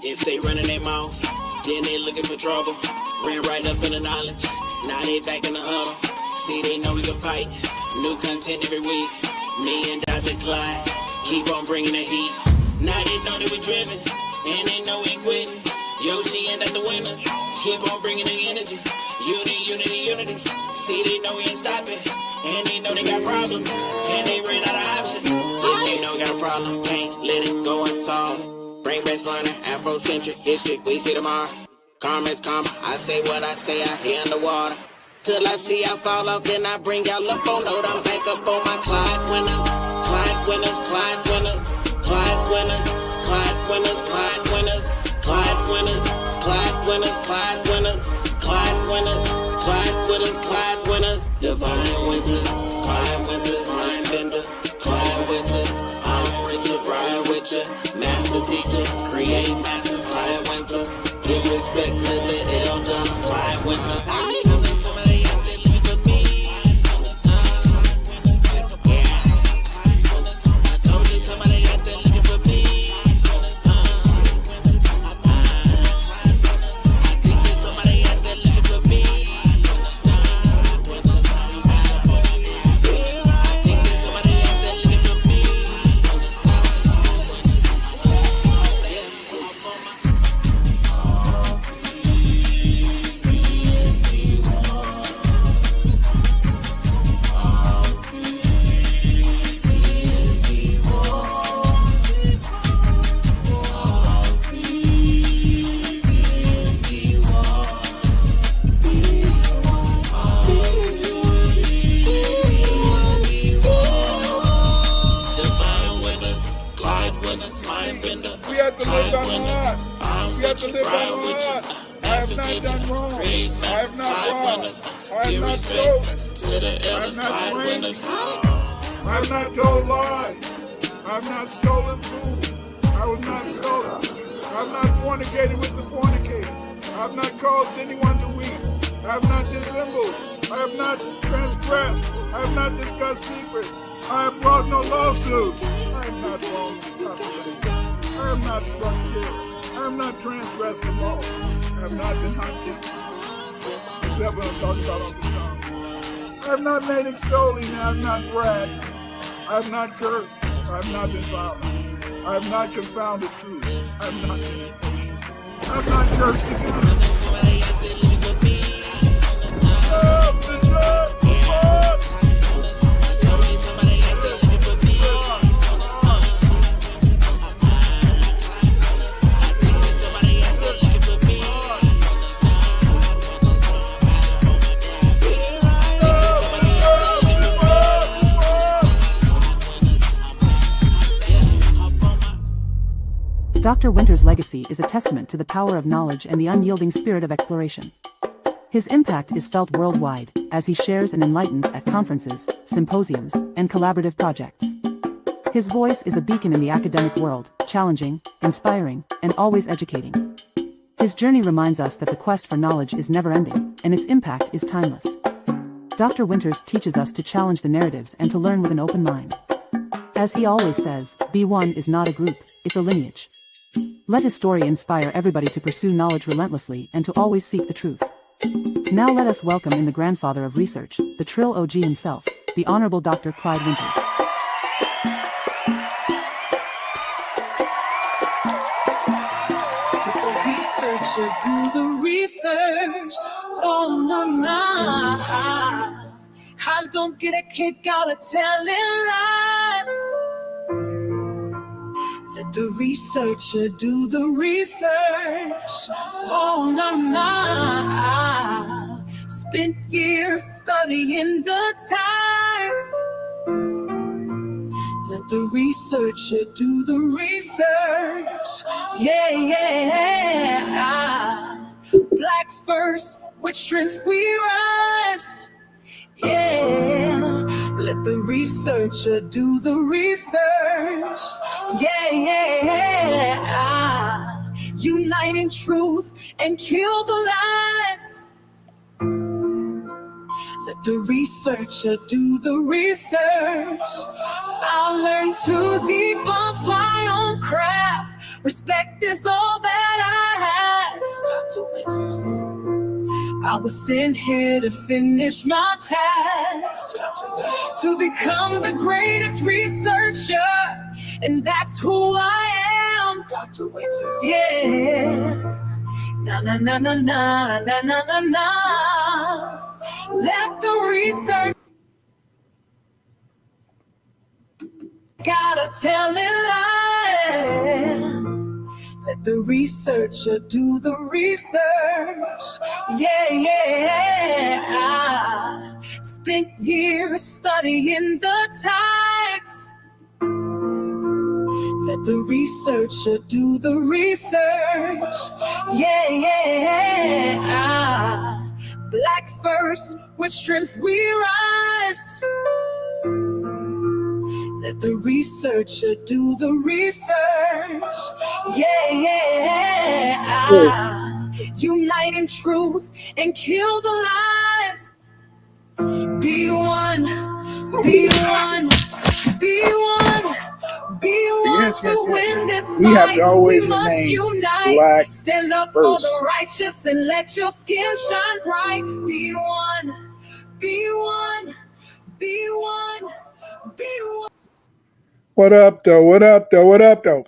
If they running their mouth, then they looking for trouble. Ran right up in the knowledge, now they back in the huddle. See, they know we can fight, new content every week. Me and Dr. Clyde, keep on bringing the heat. Now they know that we driven, and they know we quitting. Yoshi and the winner, keep on bringing the energy. Unity. See, they know we ain't stopping, and they know they got problems, and they ran out of options. If they know we got a problem, can't let it go unsolved. Brain based learner, Afrocentric history, we see tomorrow. Karma is karma, I say what I say out here underwater. Till I see I fall off, then I bring y'all up on note. I'm back up on my Clyde winners, Clyde winners, Clyde winners, Clyde winners, Clyde winners, Clyde winners, Clyde winners, Clyde winners, Clyde winners, Clyde winners, Clyde winners, Clyde winners, divine winters, Clyde winters, mind bender, Clyde winters, I'm Richard, ride with ya, master teacher, create masters, Clyde winters, give respect to the elder, Clyde winters. Somebody else that living for me. I told you somebody else that looking for me. I think there's somebody else that looking for me. I think there's somebody else that looking for me. We have to live by God. We have to live by God. I have not done wrong. I have not robbed. I have not stolen. I have not drank. I have not told lies. I have not stolen food. I was not stolen. I have not fornicated with the fornicator. I have not caused anyone to weep. I have not dissembled. I have not transgressed. I have not discussed secrets. I have brought no lawsuits. I have not wronged. I have not struck kids. I have not transgressed the law. I have not been hunted. Except when I'm talking about on the song. I have not made extolling. I have not bragged. I have not cursed. I have not been violent. I have not confounded truth. I have not been impatient. I have not cursed against somebody else that living for me. Dr. Winter's legacy is a testament to the power of knowledge and the unyielding spirit of exploration. His impact is felt worldwide, as he shares and enlightens at conferences, symposiums, and collaborative projects. His voice is a beacon in the academic world, challenging, inspiring, and always educating. His journey reminds us that the quest for knowledge is never-ending, and its impact is timeless. Dr. Winters teaches us to challenge the narratives and to learn with an open mind. As he always says, B1 is not a group, it's a lineage. Let his story inspire everybody to pursue knowledge relentlessly and to always seek the truth. Now let us welcome in the grandfather of research, the Trill OG himself, the Honorable Dr. Clyde Winters. Researcher, do the research. Oh, no. I don't get a kick out of telling lies. Let the researcher do the research. Oh, no. Spent years studying the times. Let the researcher do the research. Yeah. Black first, with strength we rise. Yeah, let the researcher do the research. Yeah, unite in truth and kill the lies. Let the researcher do the research. I'll learn to debunk my own craft. Respect is all that I ask. Dr. Winters. I was sent here to finish my task, to become the greatest researcher, and that's who I am, Dr. Winters. Yeah. Na na na na na na na na na. Let the research. Gotta tell it lies. Let the researcher do the research. Yeah, yeah. I spent years studying the tides. Let the researcher do the research. Yeah, yeah. Black first, with strength we rise. Let the researcher do the research. Yeah, yeah. Unite in truth and kill the lies. Be one, be one, be one. Be one to win this fight. We have to always we must remain unite. black Stand up first. for the righteous and let your skin shine bright. Be one, be one, be one, be one. What up, though? What up, though? What up, though?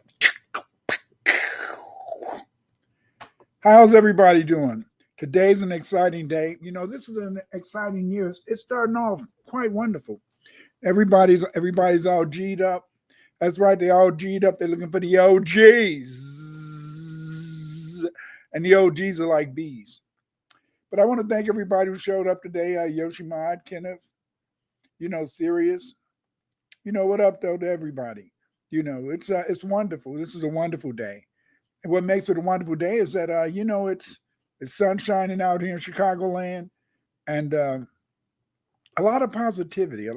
How's everybody doing? Today's an exciting day. You know, this is an exciting year. It's starting off quite wonderful. Everybody's all G'd up. That's right, they all G'd up. They're looking for the OGs. And the OGs are like bees. But I want to thank everybody who showed up today. Yoshimad, Kenneth, Sirius. What up, though, to everybody? It's wonderful. This is a wonderful day. And what makes it a wonderful day is that, it's sun shining out here in Chicagoland. And a lot of positivity, I've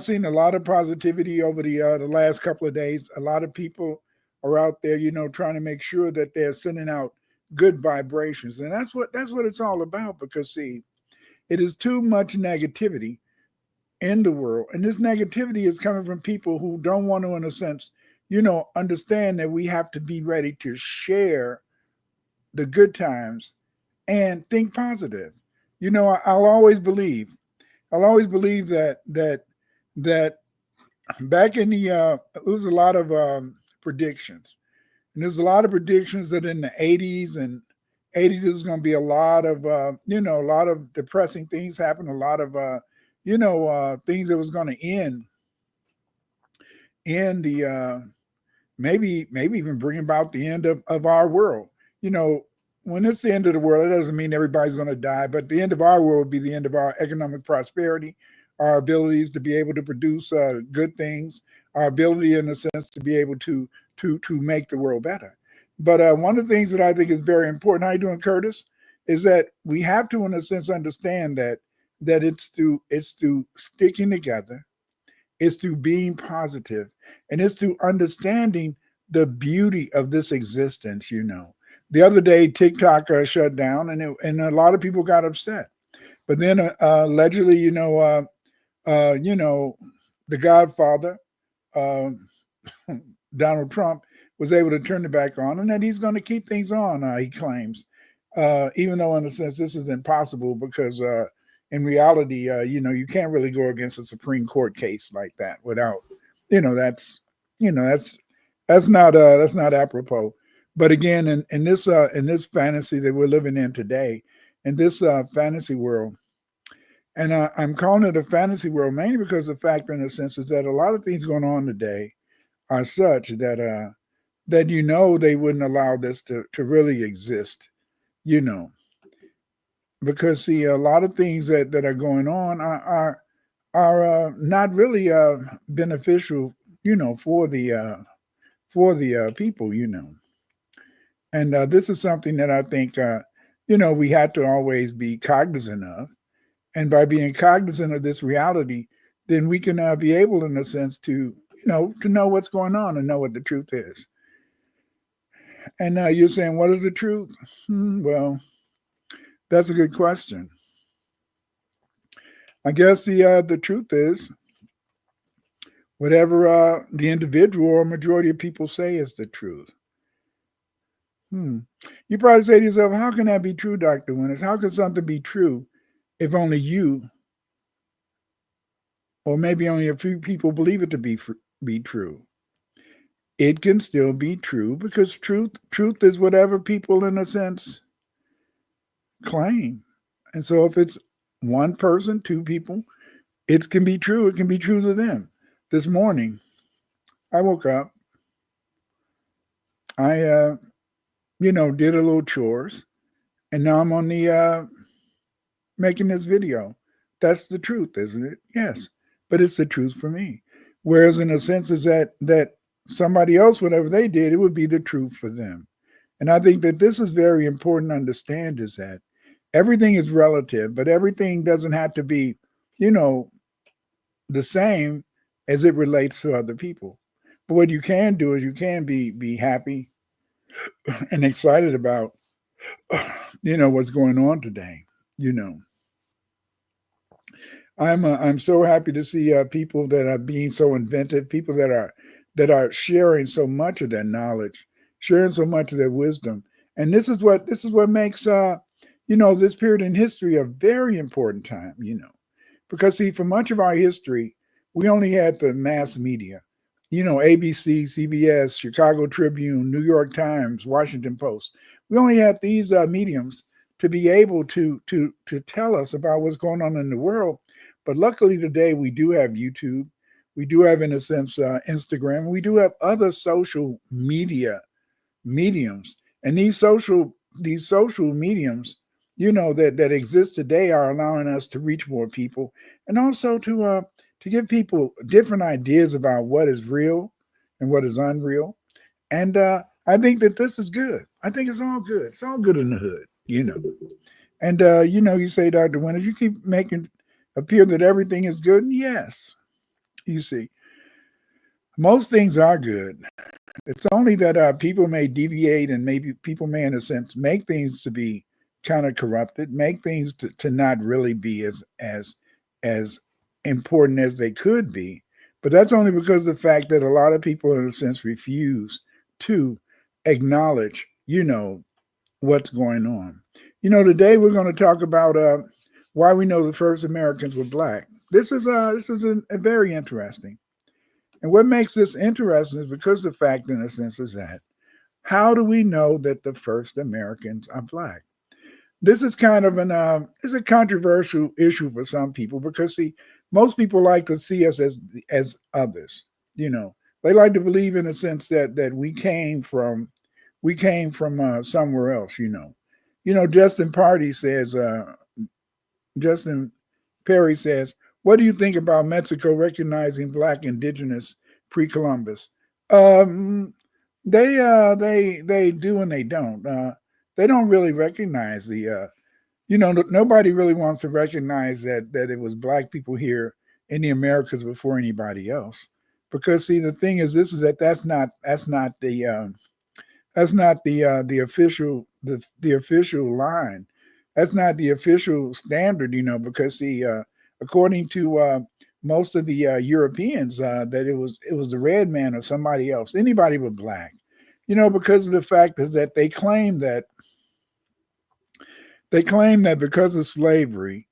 seen a lot of positivity over the last couple of days. A lot of people are out there, trying to make sure that they're sending out good vibrations. And that's what it's all about, because, see, it is too much negativity in the world. And this negativity is coming from people who don't want to, in a sense, understand that we have to be ready to share the good times and think positive. I'll always believe that back in the there was a lot of predictions, and there's a lot of predictions that in the 80s it was going to be a lot of a lot of depressing things happen, a lot of things that was going to end in the maybe even bring about the end of our world. When it's the end of the world, it doesn't mean everybody's going to die, but the end of our world would be the end of our economic prosperity, our abilities to be able to produce good things, our ability, in a sense, to be able to make the world better. But one of the things that I think is very important, how you doing, Curtis, is that we have to, in a sense, understand that it's through sticking together, it's through being positive, and it's through understanding the beauty of this existence. The other day, TikTok shut down, and a lot of people got upset. But then allegedly, the Godfather, Donald Trump, was able to turn it back on, and that he's going to keep things on, he claims, even though in a sense this is impossible, because in reality, you can't really go against a Supreme Court case like that without, that's not apropos. But again, in this fantasy that we're living in today, in this fantasy world, and I'm calling it a fantasy world mainly because the factor, in a sense, is that a lot of things going on today are such that they wouldn't allow this to really exist, because, see, a lot of things that are going on are not really beneficial, for the people, And this is something that I think, we have to always be cognizant of. And by being cognizant of this reality, then we can be able, in a sense, to know what's going on and know what the truth is. And you're saying, what is the truth? Well, that's a good question. I guess the truth is whatever the individual or majority of people say is the truth. You probably say to yourself, how can that be true, Dr. Winters? How can something be true if only you, or maybe only a few people, believe it to be true? It can still be true because truth is whatever people, in a sense, claim. And so if it's one person, two people, it can be true. It can be true to them. This morning, I woke up. I, did a little chores, and now I'm on the making this video. That's the truth, isn't it? Yes, but it's the truth for me. Whereas, in a sense, is that somebody else, whatever they did, it would be the truth for them. And I think that this is very important to understand, is that everything is relative, but everything doesn't have to be, the same as it relates to other people. But what you can do is you can be happy and excited about, what's going on today. I'm so happy to see people that are being so inventive, people that are sharing so much of their knowledge, sharing so much of their wisdom, and this is what makes this period in history a very important time. Because see, for much of our history, we only had the mass media, ABC, CBS, Chicago Tribune, New York Times, Washington Post. We only had these mediums to be able to tell us about what's going on in the world. But luckily today we do have YouTube, we do have, in a sense, Instagram, we do have other social media mediums, and these social mediums, that exist today are allowing us to reach more people, and also to give people different ideas about what is real and what is unreal. And I think that this is good. I think it's all good. It's all good in the hood. And you say, Dr. Winters, you keep making appear that everything is good. Yes, you see, most things are good. It's only that people may deviate, and maybe people may, in a sense, make things to be kind of corrupted, make things to not really be as important as they could be. But that's only because of the fact that a lot of people, in a sense, refuse to acknowledge, what's going on. Today we're going to talk about why we know the first Americans were Black. This is a very interesting. And what makes this interesting is because the fact, in a sense, is that how do we know that the first Americans are Black? This is kind of it's a controversial issue for some people because, see, most people like to see us as others. They like to believe, in a sense, that we came from somewhere else. Justin Perry says, what do you think about Mexico recognizing Black Indigenous pre-Columbus? They do and they don't. They don't really recognize nobody really wants to recognize that it was Black people here in the Americas before anybody else. Because see, the thing is, that's not the official line. That's not the official standard, because see, according to most of the Europeans, that it was the red man or somebody else, anybody but Black, because of the fact is that they claim that because of slavery,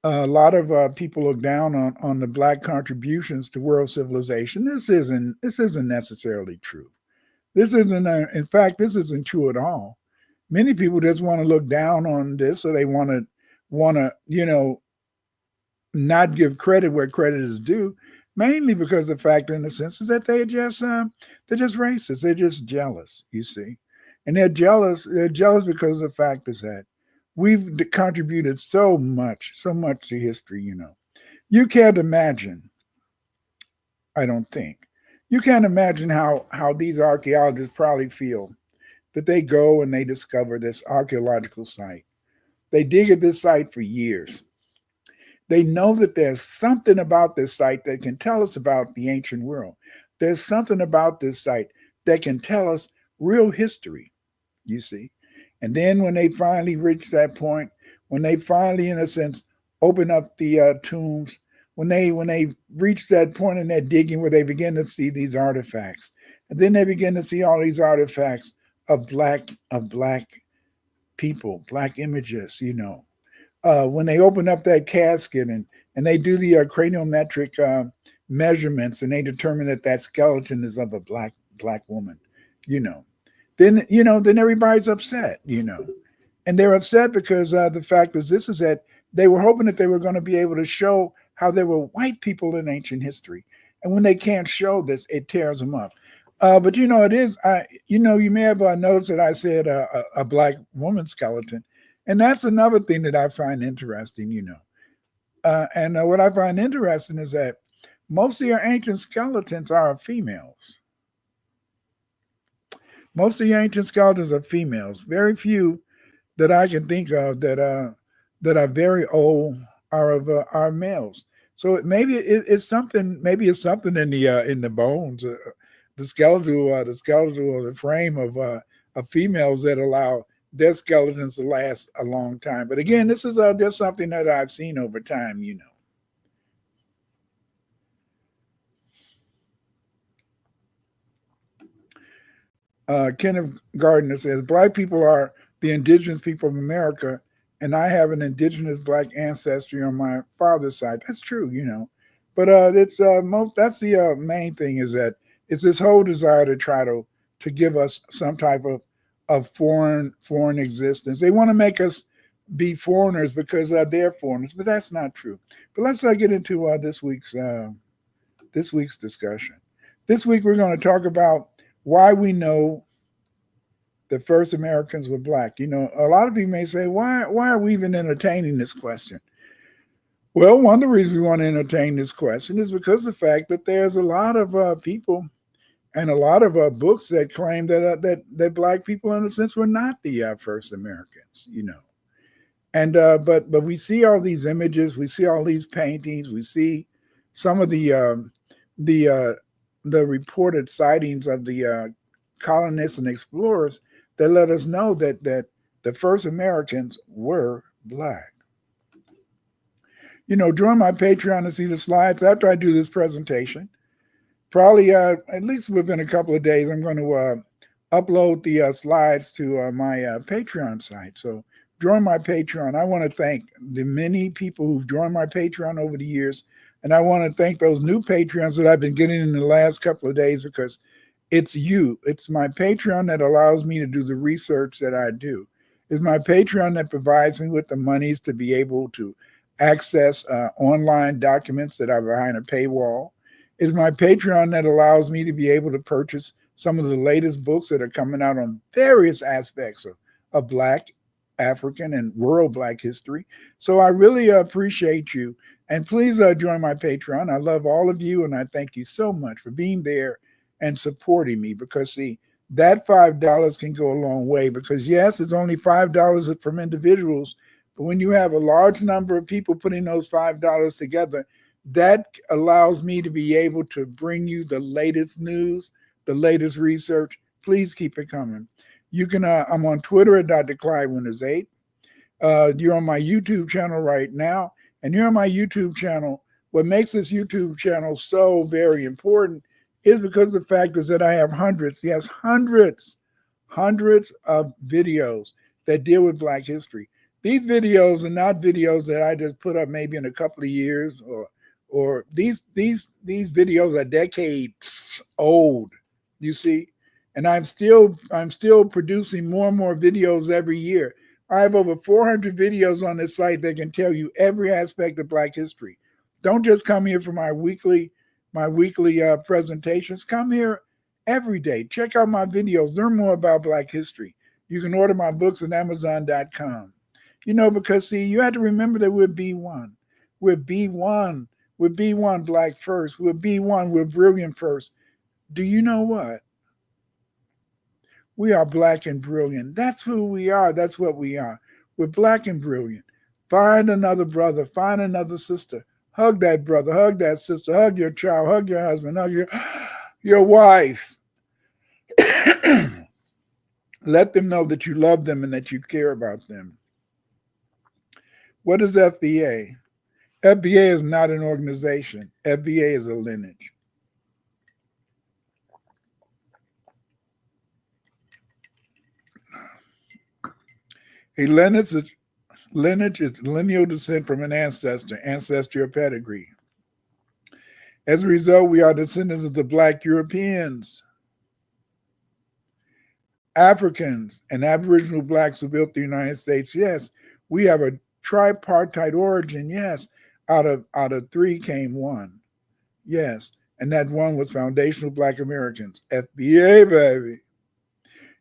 a lot of people look down on the Black contributions to world civilization. This isn't necessarily true. This isn't, in fact, this isn't true at all. Many people just want to look down on this, or they want to, not give credit where credit is due, mainly because the fact, in a sense, is that they're just racist. They're just jealous, you see. And they're jealous because the fact is that we've contributed so much to history, You can't imagine, I don't think, you can't imagine how these archaeologists probably feel that they go and they discover this archaeological site. They dig at this site for years. They know that there's something about this site that can tell us about the ancient world. There's something about this site that can tell us real history, you see. And then when they finally reach that point, when they finally, in a sense, open up the tombs, when they reach that point in their digging where they begin to see these artifacts, and then they begin to see all these artifacts of black people, black images, when they open up that casket and they do the craniometric measurements and they determine that that skeleton is of a black woman, you know, then everybody's upset, and they're upset because the fact is this is that they were hoping that they were going to be able to show how there were white people in ancient history, and when they can't show this, it tears them up. But it is. You may have noticed that I said a black woman skeleton, and that's another thing that I find interesting. And what I find interesting is that most of your ancient skeletons are females. Most of your ancient skeletons are females. Very few that I can think of that are very old are males. So maybe it's something. Maybe it's something in the bones, the skeletal or the frame of females that allow their skeletons to last a long time. But again, this is just something that I've seen over time. Kenneth Gardner says, Black people are the indigenous people of America, and I have an indigenous Black ancestry on my father's side. That's true, But that's the main thing is that it's this whole desire to try to give us some type of foreign existence. They want to make us be foreigners because they're foreigners, but that's not true. But let's get into this week's discussion. This week we're going to talk about why we know the first Americans were Black. A lot of people may say, why are we even entertaining this question? Well, one of the reasons we want to entertain this question is because of the fact that there's a lot of people and a lot of books that claim that Black people, in a sense, were not the first Americans. And but we see all these images, we see all these paintings, we see some of the reported sightings of the colonists and explorers that let us know that the first Americans were Black. Join my Patreon to see the slides after I do this presentation. Probably at least within a couple of days, I'm going to upload the slides to my Patreon site. So join my Patreon. I want to thank the many people who've joined my Patreon over the years. And I want to thank those new Patreons that I've been getting in the last couple of days, because it's my Patreon that allows me to do the research that I do. It's my Patreon that provides me with the monies to be able to access online documents that are behind a paywall. It's my Patreon that allows me to be able to purchase some of the latest books that are coming out on various aspects of Black, African, and world Black history. So I really appreciate you. And please join my Patreon. I love all of you, and I thank you so much for being there and supporting me, because, see, that $5 can go a long way, because, yes, it's only $5 from individuals, but when you have a large number of people putting those $5 together, that allows me to be able to bring you the latest news, the latest research. Please keep it coming. You can, I'm on Twitter at Dr. Clyde Winters 8. You're on my YouTube channel right now, and you're on my YouTube channel. What makes this YouTube channel so very important is because the fact is that I have hundreds of videos that deal with Black history. These videos are not videos that I just put up maybe in a couple of years, or these videos are decades old, you see, and I'm still producing more and more videos every year. I have over 400 videos on this site that can tell you every aspect of Black history. Don't just come here for my weekly presentations. Come here every day. Check out my videos. Learn more about Black history. You can order my books at Amazon.com. Because, see, you have to remember that we're B1. We're B1. We're B1 Black first. We're B1. We're brilliant first. Do you know what? We are Black and brilliant. That's who we are. That's what we are. We're Black and brilliant. Find another brother. Find another sister. Hug that brother. Hug that sister. Hug your child. Hug your husband. Hug your wife. Let them know that you love them and that you care about them. What is FBA? FBA is not an organization. FBA is a lineage. A lineage is lineal descent from an ancestor, ancestral pedigree. As a result, we are descendants of the Black Europeans, Africans, and Aboriginal Blacks who built the United States. Yes, we have a tripartite origin. Yes, out of three came one. Yes, and that one was Foundational Black Americans, FBA, baby.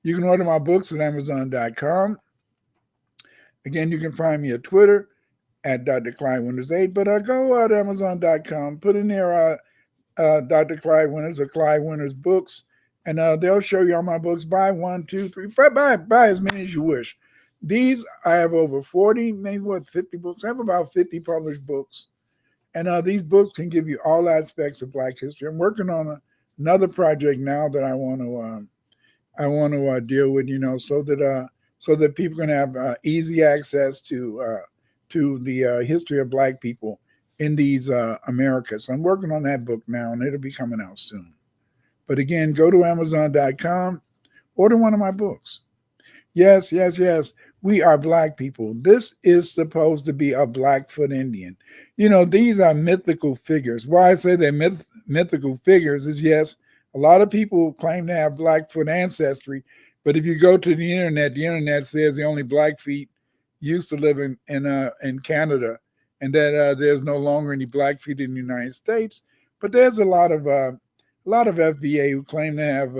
You can order my books at Amazon.com. Again, you can find me at Twitter at Dr. Clyde Winters 8, but go to Amazon.com, put in there Dr. Clyde Winters or Clyde Winters books, and they'll show you all my books. Buy 1, 2, 3, buy as many as you wish. These, I have over 40, maybe 50 books. I have about 50 published books. And these books can give you all aspects of Black history. I'm working on another project now that I want to deal with, so that people can have easy access to the history of Black people in these Americas. So I'm working on that book now, and it'll be coming out soon. But again, go to Amazon.com, order one of my books. Yes, yes, yes. We are Black people. This is supposed to be a Blackfoot Indian. These are mythical figures. Why I say they're mythical figures is, yes, a lot of people claim to have Blackfoot ancestry, but if you go to the internet says the only Blackfeet used to live in Canada, and that there's no longer any Blackfeet in the United States. But there's a lot of FBA who claim to have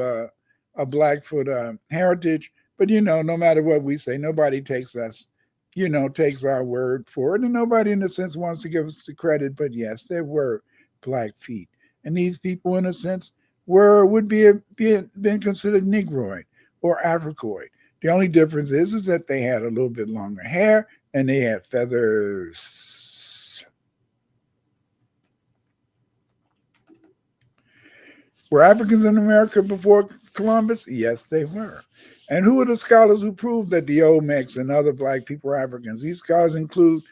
a Blackfoot heritage. But no matter what we say, nobody takes our word for it, and nobody in a sense wants to give us the credit. But yes, there were Blackfeet, and these people, in a sense, would been considered Negroid or Africoid. The only difference is that they had a little bit longer hair and they had feathers. Were Africans in America before Columbus? Yes, they were. And who are the scholars who proved that the Olmecs and other Black people were Africans? These scholars include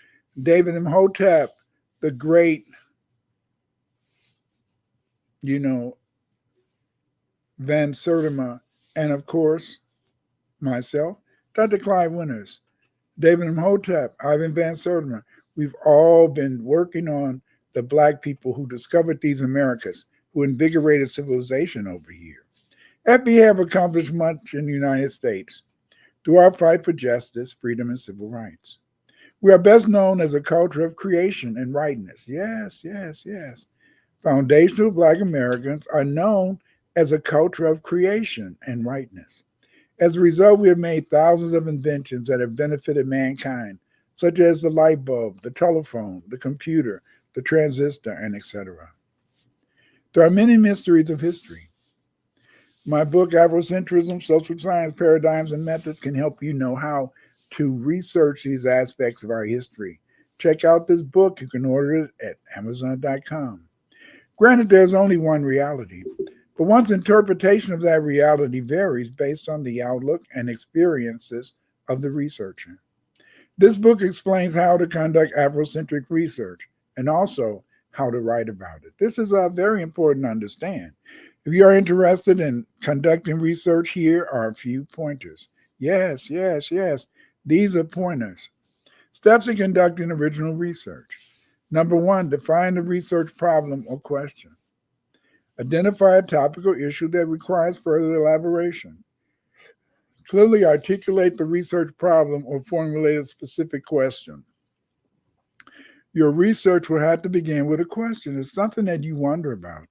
David Imhotep, the great, Van Sertima, and of course, myself, Dr. Clyde Winters, David Imhotep, Ivan Van Sertima. We've all been working on the Black people who discovered these Americas, who invigorated civilization over here. FBA have accomplished much in the United States through our fight for justice, freedom, and civil rights. We are best known as a culture of creation and rightness. Yes, yes, yes. Foundational Black Americans are known as a culture of creation and rightness. As a result, we have made thousands of inventions that have benefited mankind, such as the light bulb, the telephone, the computer, the transistor, and etc. There are many mysteries of history. My book, Afrocentrism, Social Science, Paradigms, and Methods, can help you know how to research these aspects of our history. Check out this book. You can order it at Amazon.com. Granted, there's only one reality, but one's interpretation of that reality varies based on the outlook and experiences of the researcher. This book explains how to conduct Afrocentric research and also how to write about it. This is very important to understand. If you are interested in conducting research, here are a few pointers. Yes, yes, yes. These are pointers. Steps in conducting original research. Number 1, define the research problem or question. Identify a topical issue that requires further elaboration. Clearly articulate the research problem or formulate a specific question. Your research will have to begin with a question. It's something that you wonder about.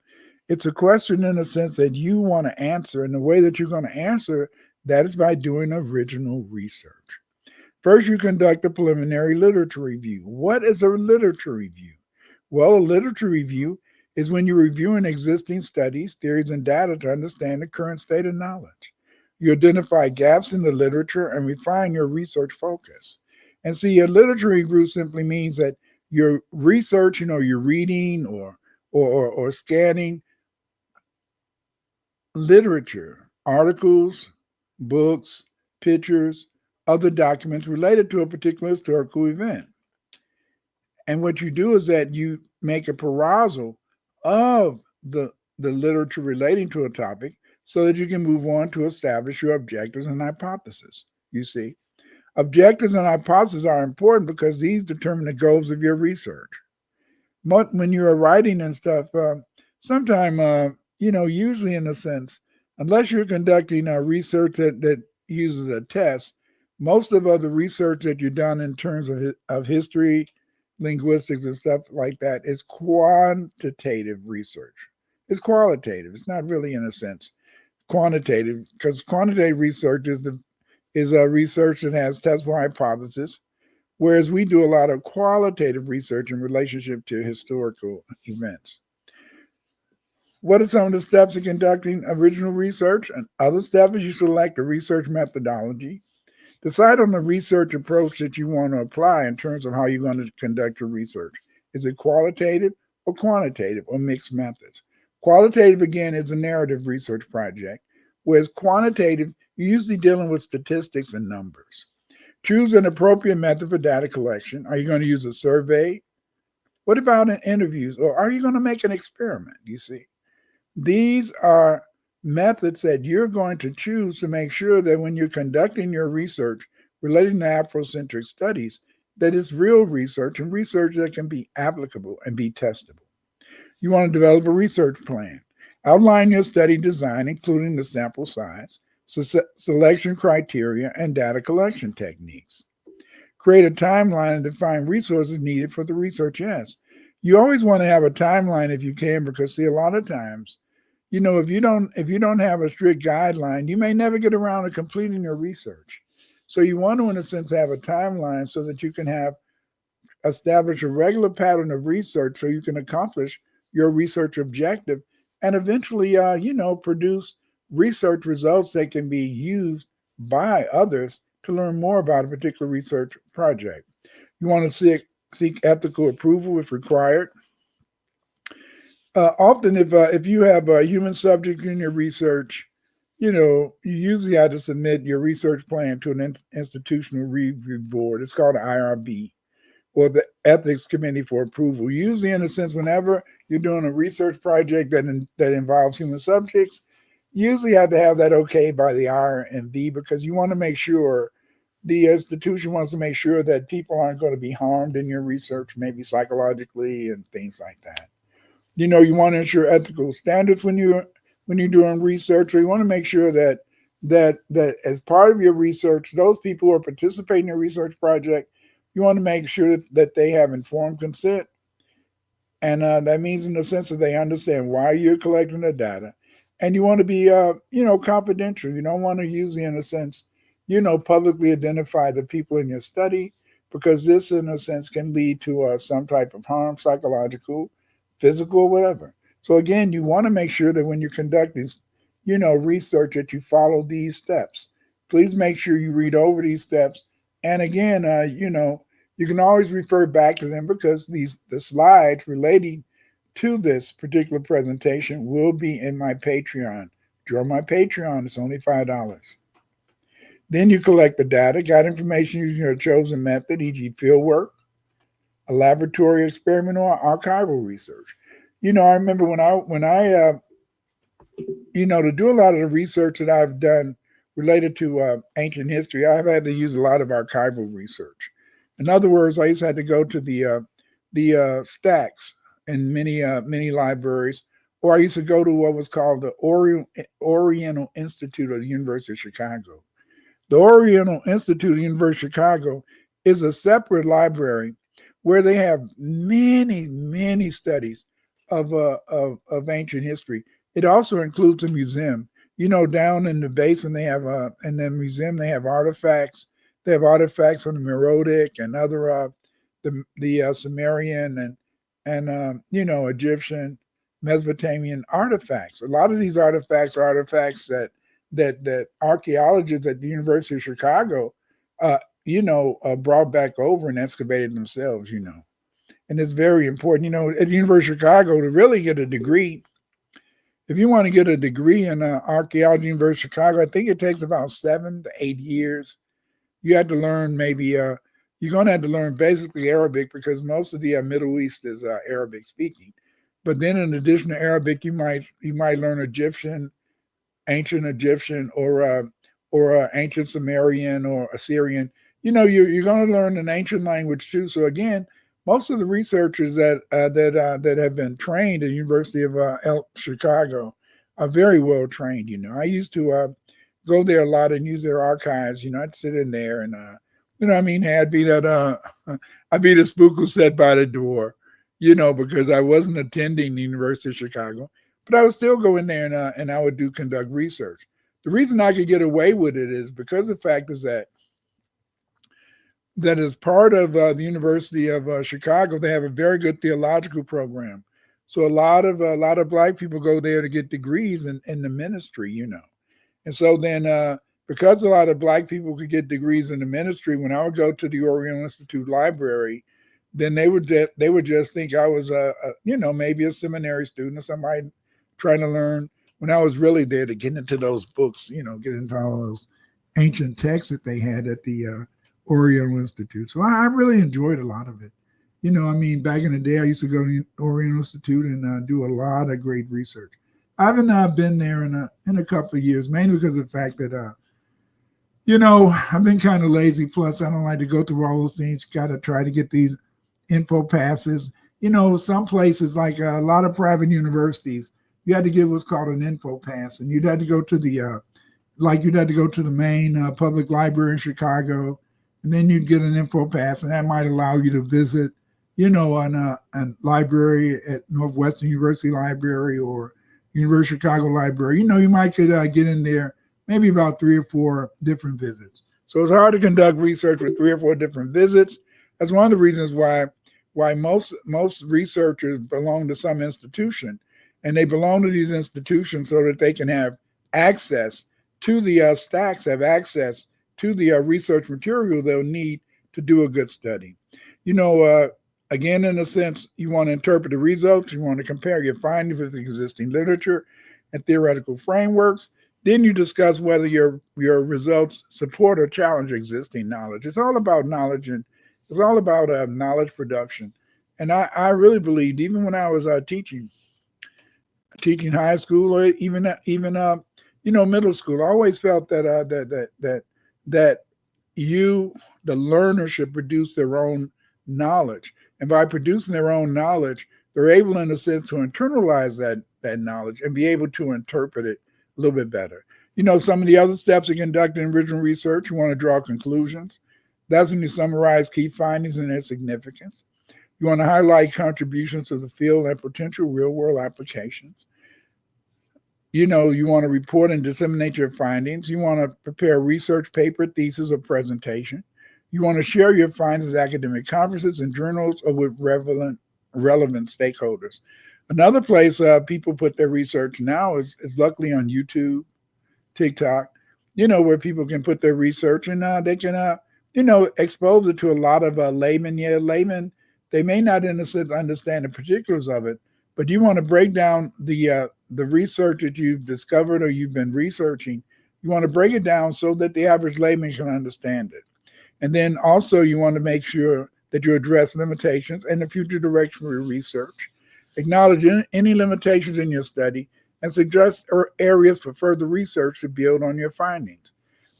It's a question in the sense that you want to answer, and the way that you're going to answer that is by doing original research. First, you conduct a preliminary literature review. What is a literature review? Well, a literature review is when you're reviewing existing studies, theories, and data to understand the current state of knowledge. You identify gaps in the literature and refine your research focus. And see, a literature review simply means that your research, you're reading or scanning literature, articles, books, pictures, other documents related to a particular historical event. And what you do is that you make a perusal of the literature relating to a topic so that you can move on to establish your objectives and hypotheses. You see, objectives and hypotheses are important because these determine the goals of your research. When you're writing and stuff, sometimes, usually in a sense, unless you're conducting research that uses a test, most of the research that you've done in terms of history, linguistics, and stuff like that is quantitative research. It's qualitative. It's not really, in a sense, quantitative, because quantitative research is a research that has testable hypothesis, whereas we do a lot of qualitative research in relationship to historical events. What are some of the steps in conducting original research? And other step is you select a research methodology. Decide on the research approach that you want to apply in terms of how you're going to conduct your research. Is it qualitative or quantitative or mixed methods? Qualitative, again, is a narrative research project, whereas quantitative, you're usually dealing with statistics and numbers. Choose an appropriate method for data collection. Are you going to use a survey? What about in interviews? Or are you going to make an experiment? You see, these are methods that you're going to choose to make sure that when you're conducting your research relating to Afrocentric studies, that it's real research and research that can be applicable and be testable. You want to develop a research plan. Outline your study design, including the sample size, selection criteria, and data collection techniques. Create a timeline and define resources needed for the research. Yes, you always want to have a timeline if you can, because see, a lot of times, if you don't have a strict guideline, you may never get around to completing your research. So you want to, in a sense, have a timeline so that you can establish a regular pattern of research so you can accomplish your research objective and eventually, produce research results that can be used by others to learn more about a particular research project. You want to seek ethical approval if required. Often, if you have a human subject in your research, you usually have to submit your research plan to an institutional review board. It's called an IRB, or the Ethics Committee for approval. Usually, in a sense, whenever you're doing a research project that involves human subjects, you usually have to have that okay by the IRB, because you want to make sure, the institution wants to make sure that people aren't going to be harmed in your research, maybe psychologically and things like that. You want to ensure ethical standards when you're doing research. So you want to make sure that as part of your research, those people who are participating in your research project, you want to make sure that they have informed consent. And that means, in the sense that they understand why you're collecting the data. And you want to be, confidential. You don't want to usually, in a sense, publicly identify the people in your study, because this, in a sense, can lead to some type of harm, psychological, physical, whatever. So again, you want to make sure that when you're conducting, research, that you follow these steps. Please make sure you read over these steps. And again, you can always refer back to them, because the slides relating to this particular presentation will be in my Patreon. Join my Patreon. It's only $5. Then you collect the data, got information using your chosen method, e.g. fieldwork, a laboratory experiment, or archival research. I remember when I to do a lot of the research that I've done related to ancient history, I've had to use a lot of archival research. In other words, I used to have to go to the stacks in many libraries, or I used to go to what was called the Oriental Institute of the University of Chicago. The Oriental Institute of the University of Chicago is a separate library where they have many studies of ancient history. It also includes a museum. Down in the basement they have in the museum they have artifacts. They have artifacts from the Meroitic and other the Sumerian and Egyptian, Mesopotamian artifacts. A lot of these artifacts are artifacts that archaeologists at the University of Chicago brought back over and excavated themselves. And it's very important. At the University of Chicago, to really get a degree, if you want to get a degree in archaeology, University of Chicago, I think it takes about 7 to 8 years. You have to learn maybe you're going to have to learn basically Arabic because most of the Middle East is Arabic speaking. But then in addition to Arabic, you might learn Egyptian, ancient Egyptian, or ancient Sumerian or Assyrian. You're going to learn an ancient language too. So again, most of the researchers that have been trained at the University of Chicago are very well trained. I used to go there a lot and use their archives. I'd sit in there and I'd be that I'd be the spook who sat by the door, because I wasn't attending the University of Chicago, but I would still go in there and I would conduct research. The reason I could get away with it is because the fact is that as part of the University of Chicago, they have a very good theological program. So a lot of Black people go there to get degrees in the ministry, And so then because a lot of Black people could get degrees in the ministry, when I would go to the Oriental Institute Library, then they would just think I was maybe a seminary student or somebody trying to learn, when I was really there to get into those books, get into all those ancient texts that they had at the Oriental Institute. So I really enjoyed a lot of it. Back in the day, I used to go to the Oriental Institute and do a lot of great research. I haven't been there in a couple of years, mainly because of the fact that, I've been kind of lazy. Plus, I don't like to go through all those things. You got to try to get these info passes. Some places, like a lot of private universities, you had to get what's called an info pass, and you'd have to go to the main public library in Chicago, and then you'd get an info pass, and that might allow you to visit, a library at Northwestern University Library or University of Chicago Library. You might could get in there maybe about 3 or 4 different visits. So it's hard to conduct research with 3 or 4 different visits. That's one of the reasons why most researchers belong to some institution, and they belong to these institutions so that they can have access to the stacks, have access to the research material they'll need to do a good study. Again, in a sense, you want to interpret the results, you want to compare your findings with existing literature and theoretical frameworks. Then you discuss whether your results support or challenge existing knowledge. It's all about knowledge, and it's all about knowledge production. And I really believed, even when I was teaching high school or even middle school, I always felt that the learner should produce their own knowledge. And by producing their own knowledge, they're able, in a sense, to internalize that knowledge and be able to interpret it a little bit better. Some of the other steps of conducting original research, you want to draw conclusions. That's when you summarize key findings and their significance. You want to highlight contributions to the field and potential real-world applications. You want to report and disseminate your findings. You want to prepare a research paper, thesis, or presentation. You want to share your findings at academic conferences and journals or with relevant stakeholders. Another place people put their research now is luckily on YouTube, TikTok, where people can put their research and they can, expose it to a lot of laymen. Yeah, laymen, they may not, in a sense, understand the particulars of it, but you want to break down the research that you've discovered or you've been researching. You want to break it down so that the average layman can understand it. And then also you want to make sure that you address limitations and the future direction for your research. Acknowledge any limitations in your study and suggest areas for further research to build on your findings.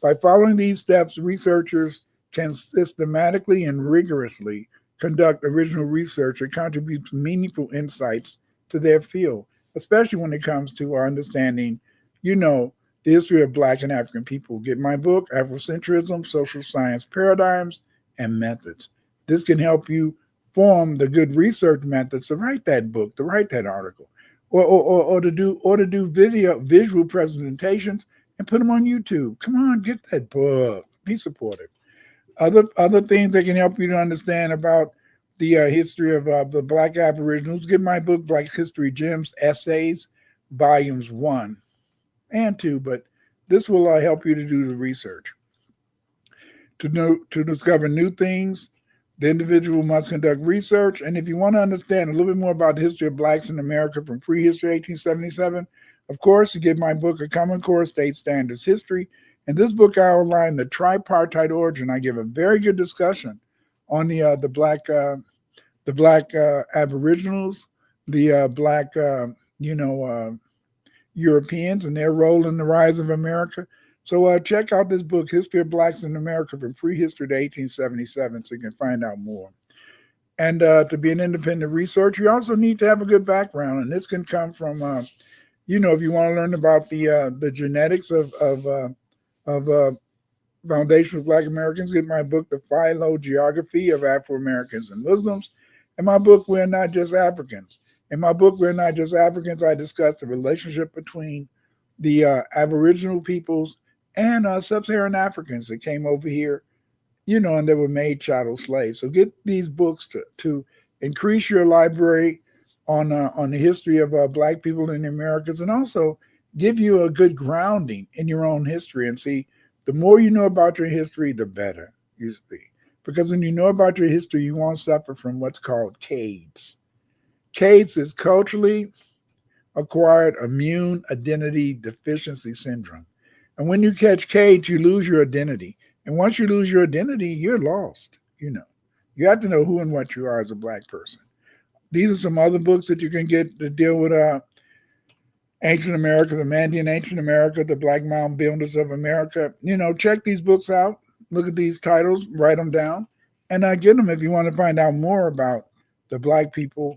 By following these steps, researchers can systematically and rigorously conduct original research that contributes meaningful insights to their field, especially when it comes to our understanding, the history of Black and African people. Get my book, Afrocentrism, Social Science Paradigms and Methods. This can help you form the good research methods to write that book, to write that article, or to do visual presentations and put them on YouTube. Come on, get that book. Be supportive. Other things that can help you to understand about the history of the Black Aboriginals. Get my book, Black History Gems, Essays, Volumes 1 and 2. But this will help you to do the research. To discover new things, the individual must conduct research. And if you want to understand a little bit more about the history of Blacks in America from prehistory 1877, of course, you get my book, A Common Core State Standards History. In this book, I outline the tripartite origin. I give a very good discussion on the black Aboriginals, the black you know Europeans and their role in the rise of America. So check out this book, History of Blacks in America from Prehistory to 1877, so you can find out more. And to be an independent researcher, you also need to have a good background, and this can come from, if you want to learn about the genetics of Foundation of Black Americans, get my book, The Phylogeography of Afro-Americans and Muslims, and my book, We're Not Just Africans. In my book, We're Not Just Africans, I discuss the relationship between the Aboriginal peoples and sub-Saharan Africans that came over here, and they were made chattel slaves. So get these books to increase your library on the history of Black people in the Americas, and also give you a good grounding in your own history. And see, the more you know about your history, the better you see. Because when you know about your history, you won't suffer from what's called CAIDS. CAIDS is culturally acquired immune identity deficiency syndrome. And when you catch CAIDS, you lose your identity. And once you lose your identity, you're lost. You have to know who and what you are as a Black person. These are some other books that you can get to deal with Ancient America, the Mandean Ancient America, the Black Mound Builders of America. Check these books out. Look at these titles, write them down, and get them if you want to find out more about the Black people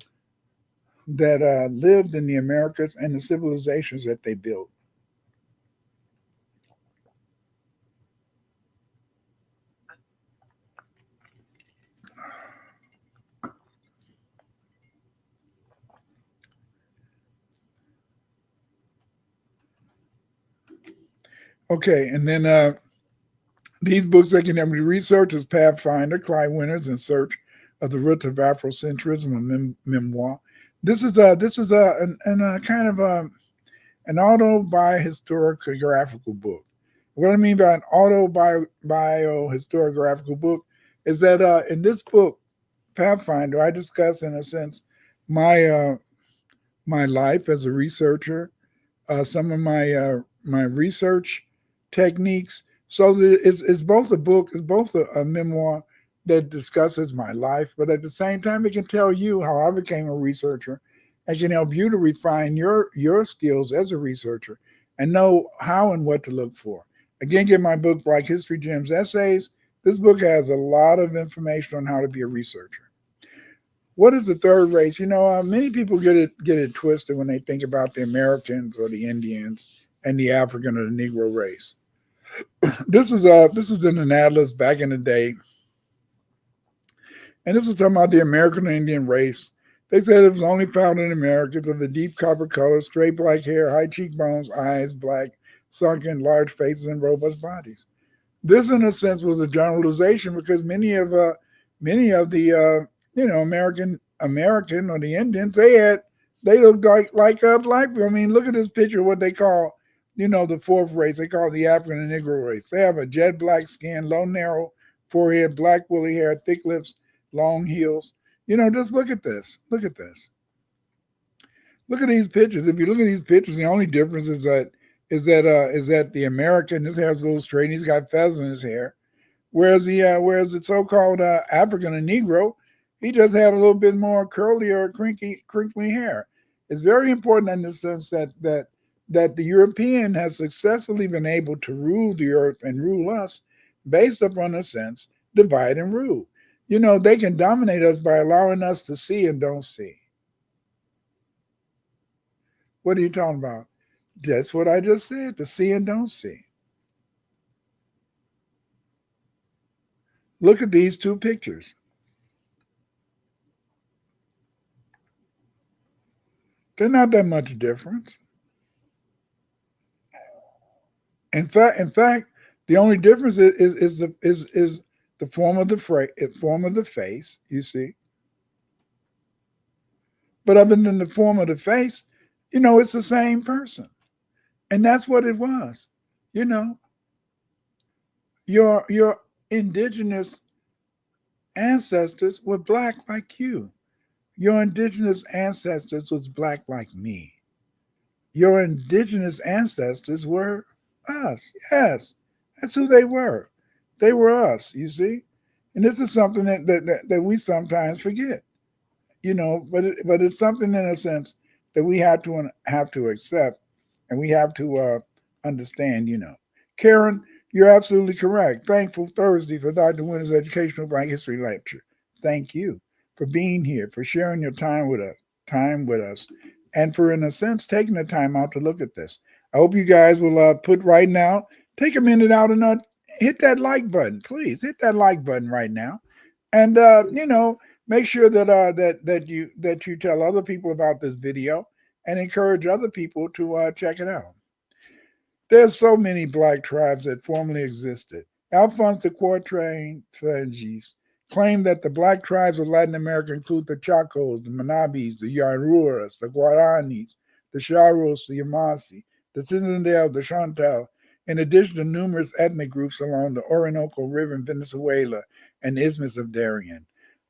that lived in the Americas and the civilizations that they built. Okay, and then these books that can help you research is Pathfinder, Clyde Winters in Search of the Roots of Afrocentrism, a memoir. This is a kind of an autobiographical book. What I mean by an autobiographical book is that in this book, Pathfinder, I discuss in a sense my my life as a researcher, some of my research techniques. So it's both a book, it's both a memoir that discusses my life, but at the same time, it can tell you how I became a researcher and can help you to refine your skills as a researcher and know how and what to look for. Again, get my book, Black History Gems Essays. This book has a lot of information on how to be a researcher. What is the third race? Many people get it twisted when they think about the Americans or the Indians and the African or the Negro race. This was in an atlas back in the day, and this was talking about the American Indian race. They said it was only found in Americans of a deep copper color, straight black hair, high cheekbones, eyes black, sunken, large faces, and robust bodies. This, in a sense, was a generalization because many of the American or the Indians, they looked like black people. I mean, look at this picture of what they call the fourth race. They call it the African and Negro race. They have a jet black skin, low narrow forehead, black woolly hair, thick lips, long heels. Just look at this. Look at this. Look at these pictures. If you look at these pictures, the only difference is that the American, his hair's a little straight, and he's got feathers in his hair, whereas the so-called African and Negro, he just had a little bit more curly or crinkly hair. It's very important in the sense that the European has successfully been able to rule the earth and rule us based upon a sense, divide and rule. They can dominate us by allowing us to see and don't see. What are you talking about? That's what I just said, to see and don't see. Look at these two pictures. They're not that much difference. In fact, the only difference is the form of the face. You see, but other than the form of the face, it's the same person, and that's what it was. Your indigenous ancestors were black like you. Your indigenous ancestors was black like me. Your indigenous ancestors were us. Yes, that's who they were. They were us, you see. And this is something that we sometimes forget, but it's something in a sense that we have to accept, and we have to understand. Karen, you're absolutely correct. Thankful Thursday for Dr. Winter's Educational Black History Lecture. Thank you for being here, for sharing your time with us, and for, in a sense, taking the time out to look at this. I hope you guys will put right now, take a minute out and hit that like button, please. Hit that like button right now, and make sure that you tell other people about this video and encourage other people to check it out. There's so many black tribes that formerly existed. Alphonse de Quatrain Fengis claimed that the black tribes of Latin America include the Chacos, the Manabis, the Yaruras, the Guaranis, the Charros, the Yamasi, the Zinzandel, the Chantal, in addition to numerous ethnic groups along the Orinoco River in Venezuela and the Isthmus of Darien.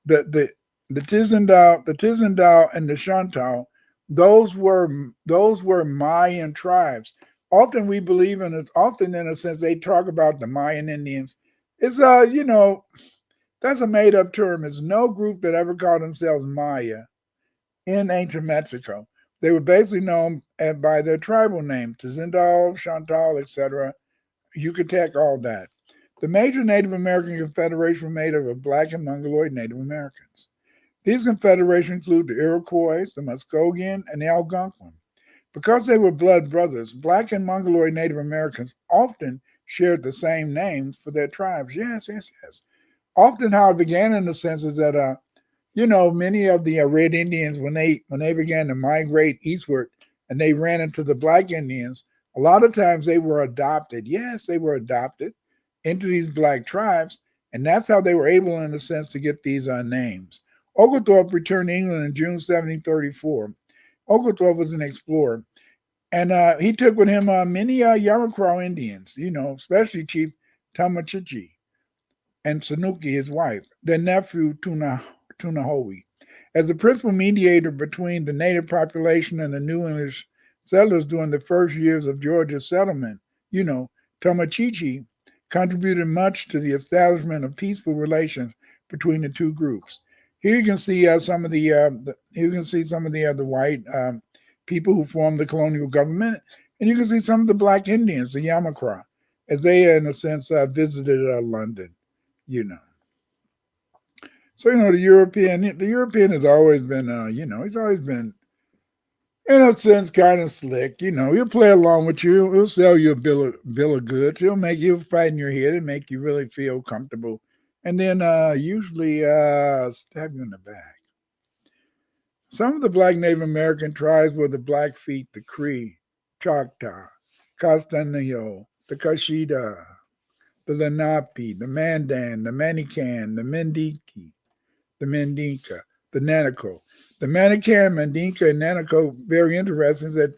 The Tizandal and the Chantal, those were Mayan tribes. Often we believe in it. Often, in a sense, they talk about the Mayan Indians. It's that's a made up term. There's no group that ever called themselves Maya in ancient Mexico. They were basically known by their tribal name: Tizindal, Chantal, etc. Yucatec, all that. The major Native American confederation was made up of Black and Mongoloid Native Americans. These confederations include the Iroquois, the Muskogean, and the Algonquin. Because they were blood brothers, Black and Mongoloid Native Americans often shared the same names for their tribes. Yes, yes, yes. Often how it began in the sense is that, many of the Red Indians, when they began to migrate eastward and they ran into the Black Indians, a lot of times they were adopted. Yes, they were adopted into these Black tribes, and that's how they were able, in a sense, to get these names. Oglethorpe returned to England in June 1734. Oglethorpe was an explorer, and he took with him many Yamacraw Indians, especially Chief Tamachichi and Sanuki, his wife, their nephew Tunahoe. As the principal mediator between the native population and the New English settlers during the first years of Georgia's settlement, Tamachichi contributed much to the establishment of peaceful relations between the two groups. Here you can see some of the white people who formed the colonial government, and you can see some of the Black Indians, the Yamacraw, as they, in a sense, visited London. So the European has always been, he's always been, in a sense, kind of slick. He'll play along with you. He'll sell you a bill of goods. He'll make you fight in your head and make you really feel comfortable. And then usually stab you in the back. Some of the Black Native American tribes were the Blackfeet, the Cree, Choctaw, Castanillo, the Kashida, the Lenape, the Mandan, the Manican, the Mendiki, the Mandinka, the Nanaco. The Manican, Mandinka, and Nanaco, very interesting, is that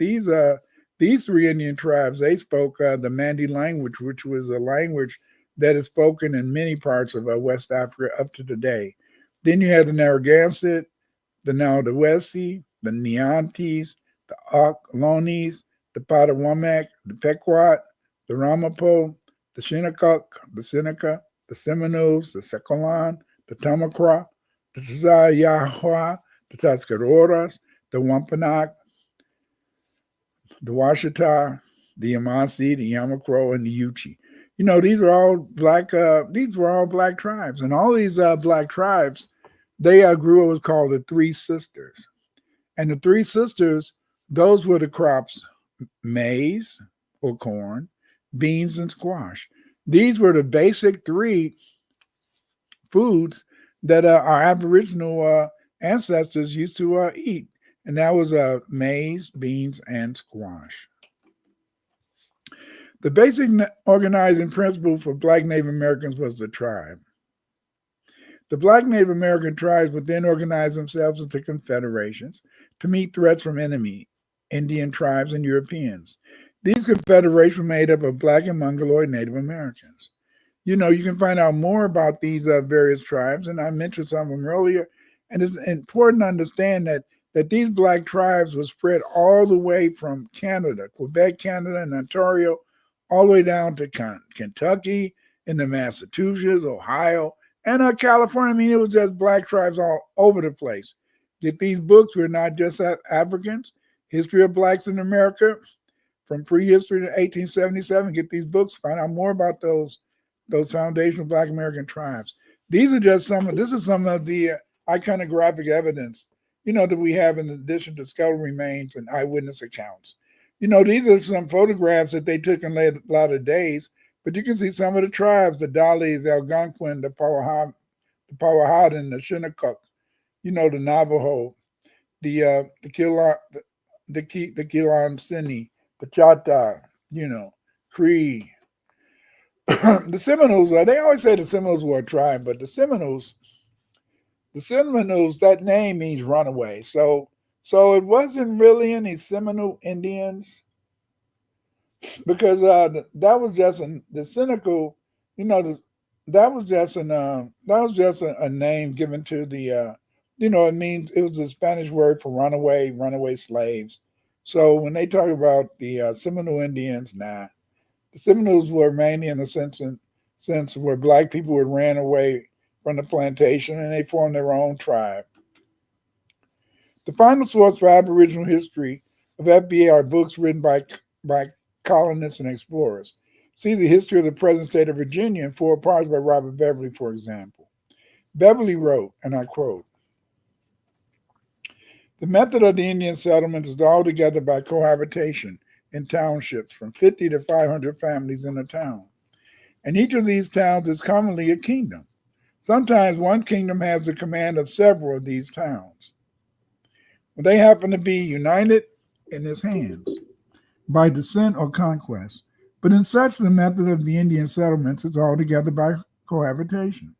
these three Indian tribes, they spoke the Mandi language, which was a language that is spoken in many parts of West Africa up to today. Then you have the Narragansett, the Naudawesi, the Neantes, the Ohlonies, the Potawatomi, the Pequot, the Ramapo, the Shinnecock, the Seneca, the Seminoles, the Secolan, the Tamacra, the Tzayawa, the Tuscaroras, the Wampanoag, the Washita, the Yamasi, the Yamacraw, and the Yuchi. These were all black. These were all Black tribes, and all these Black tribes, they grew what was called the Three Sisters. And the Three Sisters, those were the crops: maize or corn, beans, and squash. These were the basic three foods that our Aboriginal ancestors used to eat, and that was maize, beans, and squash. The basic organizing principle for Black Native Americans was the tribe. The Black Native American tribes would then organize themselves into confederations to meet threats from enemy Indian tribes and Europeans. These confederations were made up of Black and Mongoloid Native Americans. You can find out more about these various tribes, and I mentioned some of them earlier. And it's important to understand that these Black tribes were spread all the way from Canada, Quebec, Canada, and Ontario, all the way down to Kentucky, into Massachusetts, Ohio, And California, I mean, it was just black tribes all over the place. Get these books, we're not just Africans. History of Blacks in America, from prehistory to 1877. Get these books, find out more about those foundational Black American tribes. These are just this is some of the iconographic evidence, that we have in addition to skeletal remains and eyewitness accounts. These are some photographs that they took in a lot of days, but you can see some of the tribes, the Dalis, the Algonquin, the Powhatan, the Shinnecock, the Navajo, the Kilansini, the Chata, Cree. The Seminoles, they always say the Seminoles were a tribe, but the Seminoles, that name means runaway. So it wasn't really any Seminole Indians, because that was just the cynical, that was just a name given to the, it was a Spanish word for runaway slaves. So when they talk about the Seminole Indians, the Seminoles were mainly in the sense where black people had ran away from the plantation and they formed their own tribe. The final source for Aboriginal history of FBA are books written by colonists and explorers. See the history of the present state of Virginia in 4 parts by Robert Beverly, for example. Beverly wrote, and I quote, "The method of the Indian settlements is all together by cohabitation in townships from 50 to 500 families in a town. And each of these towns is commonly a kingdom. Sometimes one kingdom has the command of several of these towns. When they happen to be united in its hands by descent or conquest, but in such the method of the Indian settlements is altogether by cohabitation.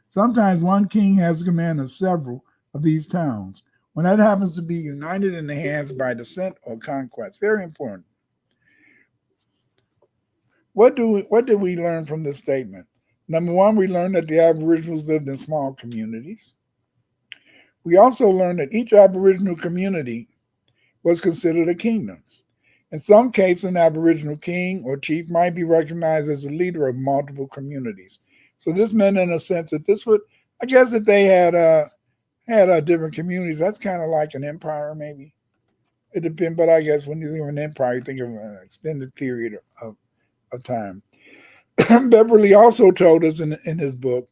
Sometimes one king has command of several of these towns, when that happens to be united in the hands by descent or conquest." Very important. What did we learn from this statement? Number one, we learned that the Aboriginals lived in small communities. We also learned that each Aboriginal community was considered a kingdom. In some cases, an Aboriginal king or chief might be recognized as the leader of multiple communities. So this meant, in a sense, that this would, I guess, if they had different communities, that's kind of like an empire, maybe. It depends, but I guess when you think of an empire, you think of an extended period of time. Beverly also told us in his book,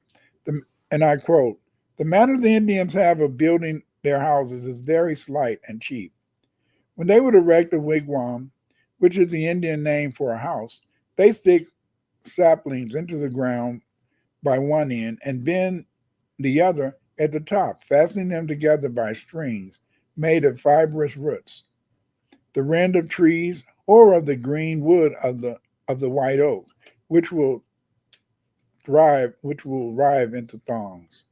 and I quote, "The manner the Indians have of building their houses is very slight and cheap. When they would erect a wigwam, which is the Indian name for a house, they stick saplings into the ground by one end and bend the other at the top, fastening them together by strings made of fibrous roots, the rind of trees, or of the green wood of the white oak, which will rive into thongs.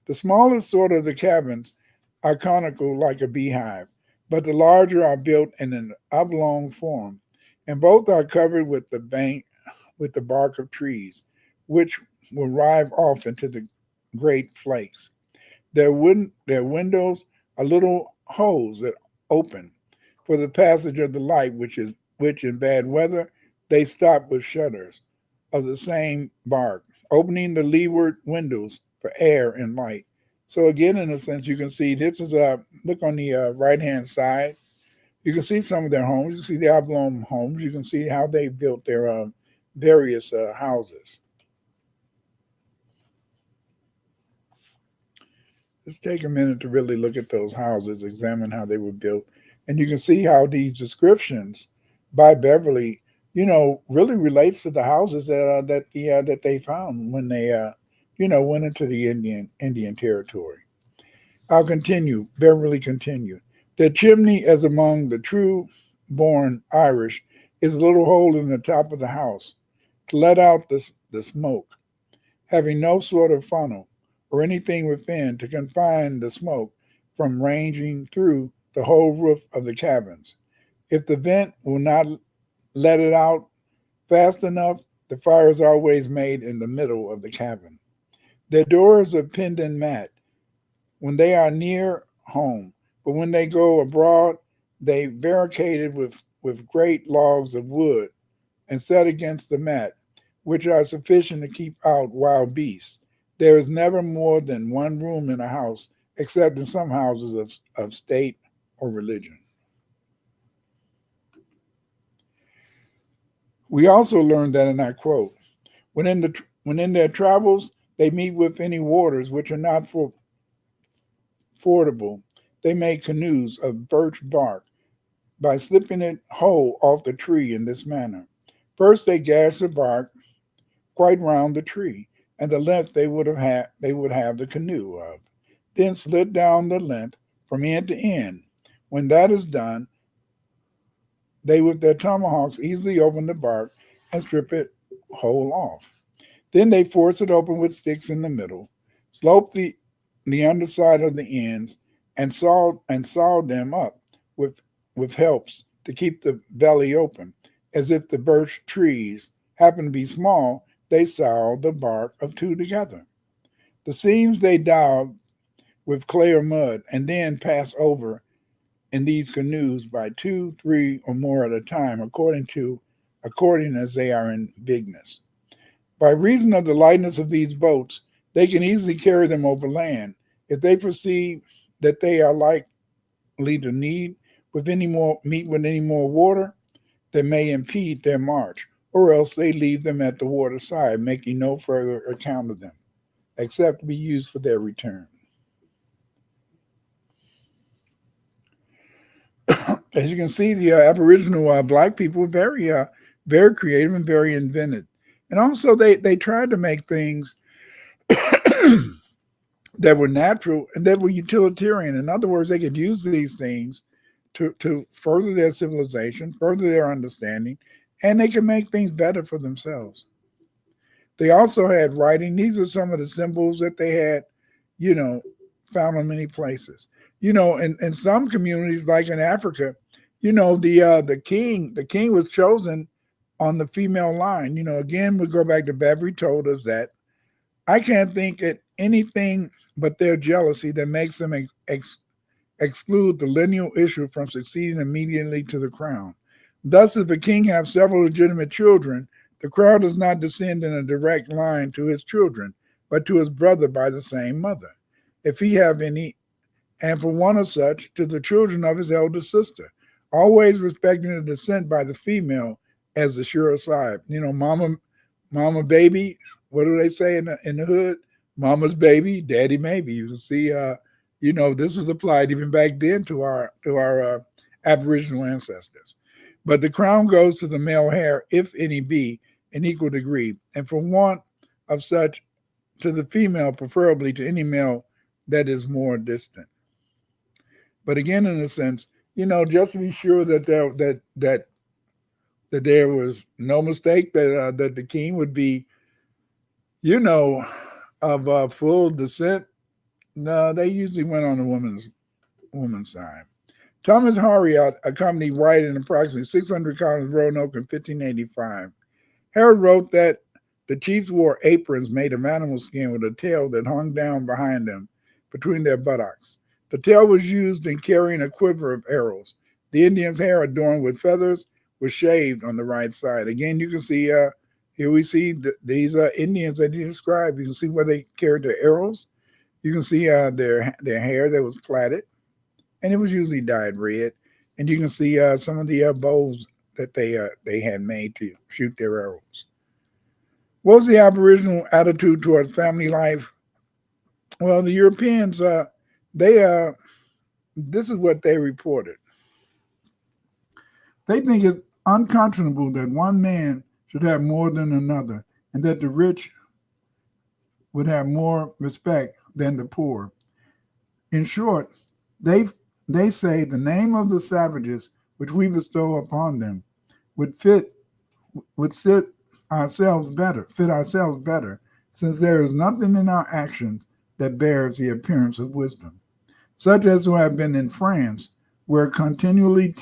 The smallest sort of the cabins are conical like a beehive, but the larger are built in an oblong form, and both are covered with the bark of trees, which will rive off into the great flakes. Their windows are little holes that open for the passage of the light, which in bad weather they stop with shutters of the same bark, opening the leeward windows for air and light." So again, in a sense, you can see this is look on the right-hand side. You can see some of their homes. You can see the oblong homes. You can see how they built their various houses. Just take a minute to really look at those houses, examine how they were built, and you can see how these descriptions by Beverly, really relates to the houses that they found when they, went into the Indian territory. I'll continue. Beverly continued. "The chimney, as among the true-born Irish, is a little hole in the top of the house to let out the smoke, having no sort of funnel or anything within to confine the smoke from ranging through the whole roof of the cabins. If the vent will not let it out fast enough, the fire is always made in the middle of the cabin. Their doors are pinned mat when they are near home, but when they go abroad, they barricaded with great logs of wood and set against the mat, which are sufficient to keep out wild beasts. There is never more than one room in a house, except in some houses of state or religion. We also learned that, and I quote, when in their travels they meet with any waters which are not fordable, they make canoes of birch bark by slipping it whole off the tree in this manner. First they gash the bark quite round the tree, and the length they would have the canoe of. Then slit down the length from end to end. When that is done, they with their tomahawks easily open the bark and strip it whole off. Then they force it open with sticks in the middle, slope the underside of the ends, and saw them up with helps to keep the belly open. As if the birch trees happen to be small, they saw the bark of two together. The seams they daub with clay or mud, and then pass over in these canoes by 2, 3, or more at a time, according as they are in bigness. By reason of the lightness of these boats, they can easily carry them over land. If they perceive that they are likely to meet with any more water that may impede their march, or else they leave them at the water side, making no further account of them, except to be used for their return. As you can see, the Aboriginal black people were very creative and very inventive. And also they tried to make things that were natural and that were utilitarian. In other words, they could use these things to further their civilization, further their understanding, and they could make things better for themselves. They also had writing. These are some of the symbols that they had, found in many places. In some communities, like in Africa, the king was chosen on the female line. Again, we go back to Beverly told us that I can't think of anything but their jealousy that makes them exclude the lineal issue from succeeding immediately to the crown. Thus, if a king have several legitimate children, the crown does not descend in a direct line to his children, but to his brother by the same mother, if he have any, and for one of such, to the children of his elder sister, always respecting the descent by the female as the surer side. Mama baby, what do they say in the hood? Mama's baby, daddy maybe. You can see, this was applied even back then to our Aboriginal ancestors. But the crown goes to the male heir, if any be, in equal degree, and for want of such, to the female, preferably to any male that is more distant. But again, in a sense, just to be sure that there was no mistake that the king would be, of full descent. No, they usually went on the woman's side. Thomas Harriot accompanied White in approximately 600 columns of Roanoke in 1585. Harold wrote that the chiefs wore aprons made of animal skin with a tail that hung down behind them between their buttocks. The tail was used in carrying a quiver of arrows. The Indians' hair, adorned with feathers, was shaved on the right side. Again, you can see here we see these Indians that he described. You can see where they carried their arrows. You can see their hair that was plaited, and it was usually dyed red. And you can see some of the bows that they had made to shoot their arrows. What was the Aboriginal attitude towards family life? Well, the Europeans, this is what they reported. They think it's unconscionable that one man should have more than another, and that the rich would have more respect than the poor. In short, they say the name of the savages which we bestow upon them would fit ourselves better, since there is nothing in our actions that bears the appearance of wisdom, such as to have been in France, where continually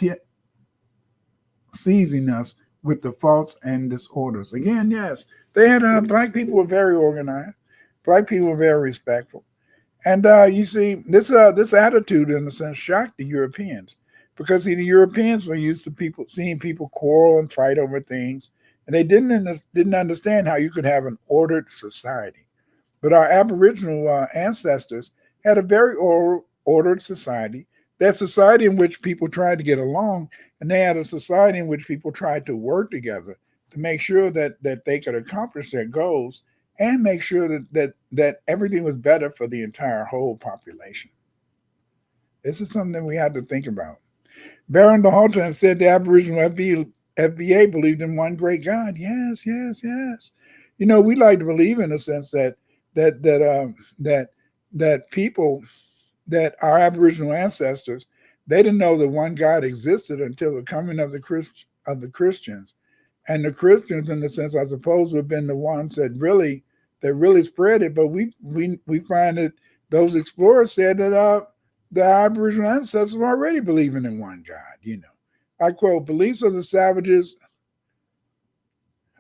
seizing us with the faults and disorders. Again, yes, they had black people were very organized. Black people were very respectful. And you see, this attitude, in a sense, shocked the Europeans, because the Europeans were used to seeing people quarrel and fight over things. And they didn't understand how you could have an ordered society. But our Aboriginal ancestors had a very ordered society. That society in which people tried to get along, and they had a society in which people tried to work together to make sure that they could accomplish their goals and make sure that everything was better for the entire whole population. This is something we had to think about. Baron de Halton said the Aboriginal FBA believed in one great God. Yes, yes, yes. You know, we like to believe in a sense that people, that our Aboriginal ancestors, they didn't know that one God existed until the coming of the Christians. And the Christians, in the sense, I suppose, would have been the ones that really spread it. But we find that those explorers said that the Aboriginal ancestors were already believing in one God. You know, I quote: "Beliefs of the savages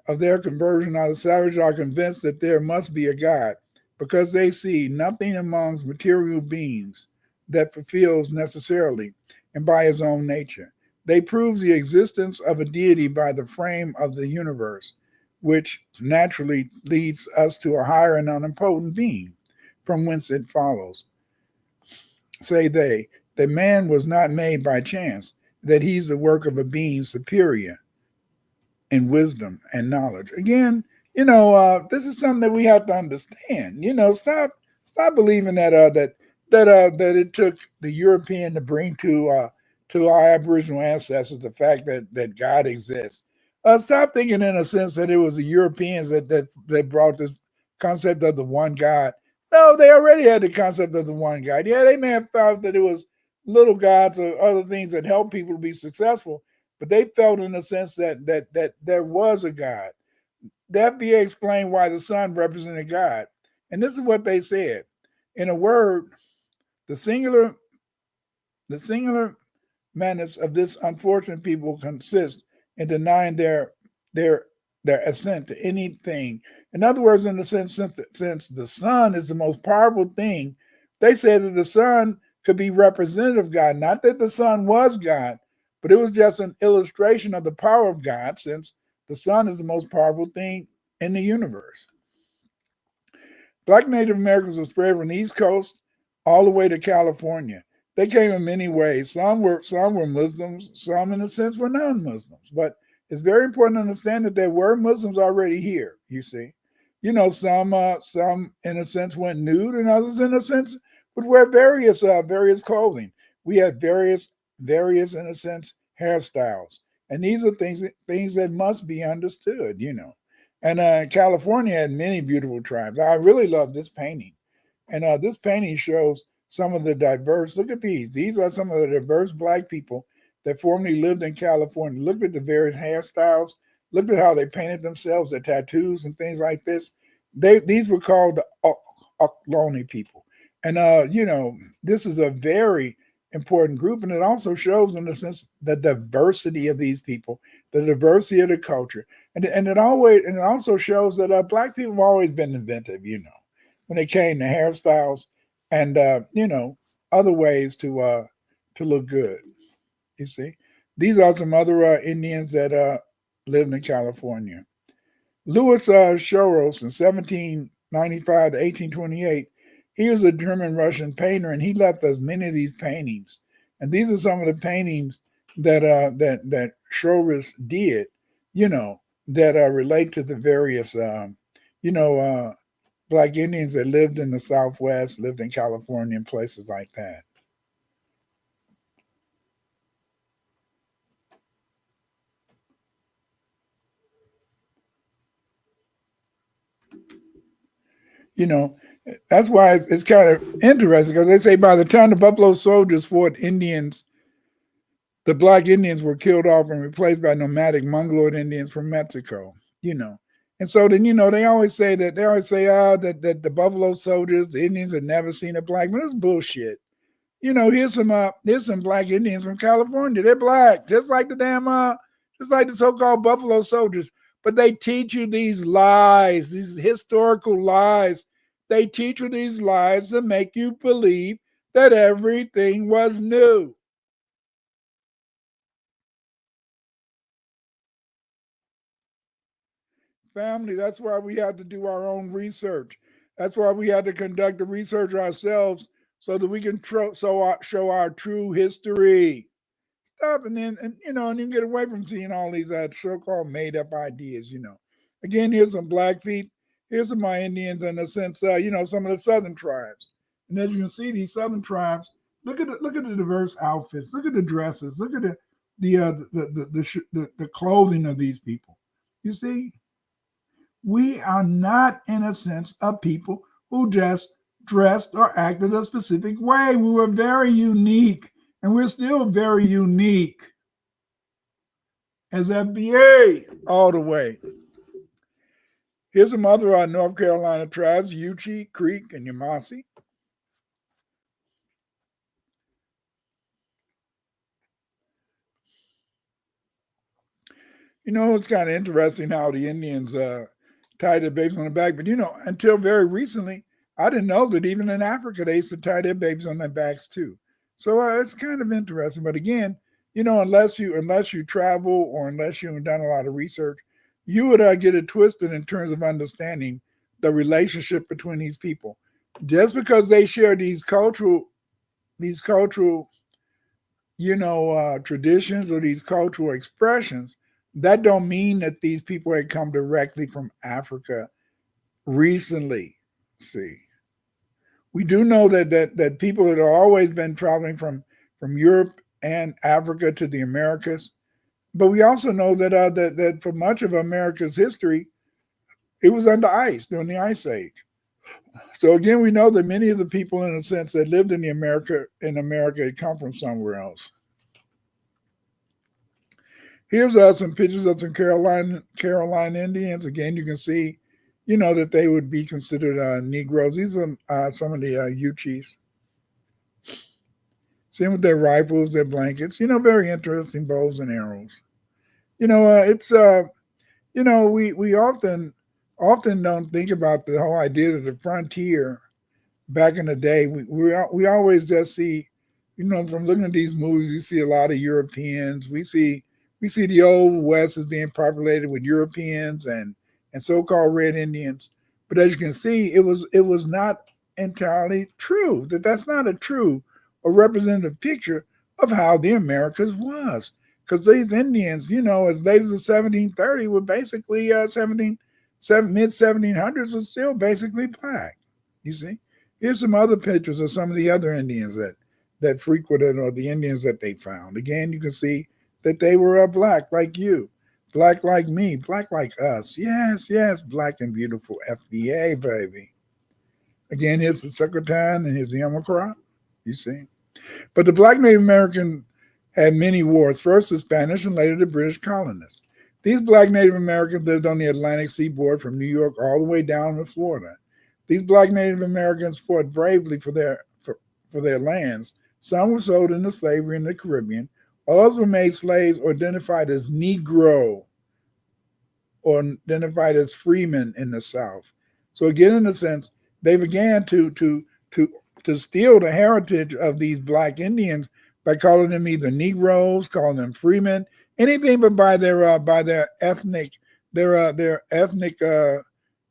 of their conversion are the savages are convinced that there must be a God, because they see nothing amongst material beings that fulfills necessarily and by his own nature. They prove the existence of a deity by the frame of the universe, which naturally leads us to a higher and unimportant being, from whence it follows, say they, that man was not made by chance, that he's the work of a being superior in wisdom and knowledge." Again, this is something that we have to understand. Stop believing that it took the European to bring to our Aboriginal ancestors the fact that God exists. Stop thinking, in a sense, that it was the Europeans that brought this concept of the one God. No, they already had the concept of the one God. Yeah, they may have thought that it was little gods or other things that help people to be successful, but they felt, in a sense, that there was a God. The FBA explained why the sun represented God, and this is what they said: in a word, the singular madness of this unfortunate people consists in denying their their assent to anything. In other words, in the sense, since the sun is the most powerful thing, they said that the sun could be representative of God. Not that the sun was God, but it was just an illustration of the power of God, since the sun is the most powerful thing in the universe. Black Native Americans were spread from the East Coast all the way to California. They came in many ways. Some were Muslims, some, in a sense, were non-Muslims. But it's very important to understand that there were Muslims already here. You see, some in a sense went nude, and others, in a sense, would wear various clothing. We had various in a sense hairstyles, and these are things that must be understood. And California had many beautiful tribes. I really love this painting. And this painting shows some of the diverse, look at these. These are some of the diverse Black people that formerly lived in California. Look at the various hairstyles. Look at how they painted themselves, their tattoos and things like this. These were called the Ohlone people. And, this is a very important group. And it also shows, in a sense, the diversity of these people, the diversity of the culture. And it also shows that Black people have always been inventive, when it came to hairstyles and other ways to look good. You see, these are some other Indians that lived in California. Louis Choros in 1795 to 1828. He was a German Russian painter, and he left us many of these paintings. And these are some of the paintings that Choros did, that relate to the various Black Indians that lived in the Southwest, lived in California, and places like that. That's why it's kind of interesting, because they say by the time the Buffalo Soldiers fought Indians, the Black Indians were killed off and replaced by nomadic Mongoloid Indians from Mexico. And so then, they always say that that the Buffalo Soldiers, the Indians, had never seen a Black man. That's bullshit. Here's some Black Indians from California. They're Black, just like just like the so-called Buffalo Soldiers. But they teach you these lies, these historical lies. They teach you these lies to make you believe that everything was new. family. That's why we had to do our own research. That's why we had to conduct the research ourselves so that we can show our true history. Stop and then and you get away from seeing all these so-called made-up ideas. Again, here's some Blackfeet. Here's some my Indians, in a sense, some of the southern tribes. And as you can see, these southern tribes. Look at the diverse outfits. Look at the dresses. Look at the clothing of these people. You see, we are not, in a sense, a people who just dressed or acted a specific way. We were very unique, and we're still very unique as FBA all the way. Here's some other North Carolina tribes: Yuchi, Creek, and Yamasee. It's kind of interesting how the Indians tie their babies on the back. But, until very recently, I didn't know that even in Africa, they used to tie their babies on their backs too. So it's kind of interesting. But again, unless you travel or unless you've done a lot of research, you would get it twisted in terms of understanding the relationship between these people. Just because they share these cultural traditions or these cultural expressions, that don't mean that these people had come directly from Africa recently. See, we do know that people had always been traveling from Europe and Africa to the Americas, but we also know that for much of America's history, it was under ice during the Ice Age. So again, we know that many of the people, in a sense, that lived in America had come from somewhere else. Here's some pictures of some Carolina Indians. Again, you can see, that they would be considered Negroes. These are some of the Uchis. Same with their rifles, their blankets. Very interesting bows and arrows. It's we often don't think about the whole idea that the frontier back in the day. We always just see, from looking at these movies, you see a lot of Europeans. We see the old West as being populated with Europeans and so-called Red Indians. But as you can see, it was not entirely true. That's not a true or representative picture of how the Americas was. Because these Indians, as late as the 1730s were basically mid-1700s was still basically black. You see? Here's some other pictures of some of the other Indians that frequented, or the Indians that they found. Again, you can see that they were black like you, black like me, black like us. Yes, black and beautiful FBA, baby. Again, here's the Secretarian and here's the Yamacraw, you see. But the black Native American had many wars, first the Spanish and later the British colonists. These black Native Americans lived on the Atlantic seaboard from New York all the way down to Florida. These black Native Americans fought bravely for their lands. Some were sold into slavery in the Caribbean. Others were made slaves or identified as Negro or identified as freemen in the South. So again, in a sense, they began to steal the heritage of these black Indians by calling them either Negroes, calling them freemen, anything but by their ethnic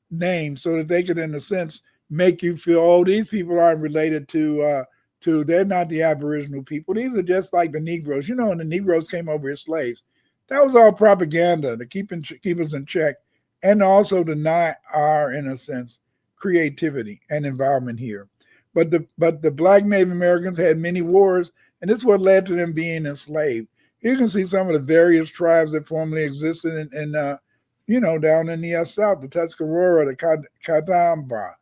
name, so that they could, in a sense, make you feel, oh, these people aren't related to they're not the Aboriginal people. These are just like the Negroes. And the Negroes came over as slaves. That was all propaganda to keep us in check, and also deny our, in a sense, creativity and environment here. But the black Native Americans had many wars, and this is what led to them being enslaved. Here you can see some of the various tribes that formerly existed in down in the South: the Tuscarora, the Kadamba,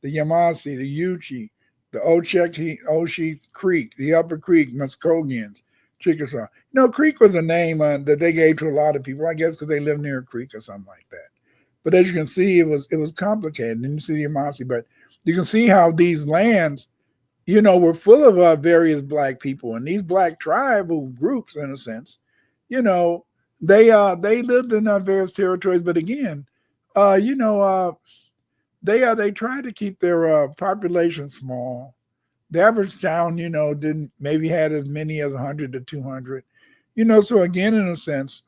the Yamasee, the Yuchi, the Oshie Creek, the Upper Creek, Muskogeans, Chickasaw. Creek was a name that they gave to a lot of people, I guess, because they lived near a creek or something like that. But as you can see, it was complicated. And you see the Yamasee, but you can see how these lands, were full of various black people, and these black tribal groups, in a sense, they lived in various territories. But again, they tried to keep their population small. The average town, didn't maybe had as many as 100 to 200. So again, in a sense,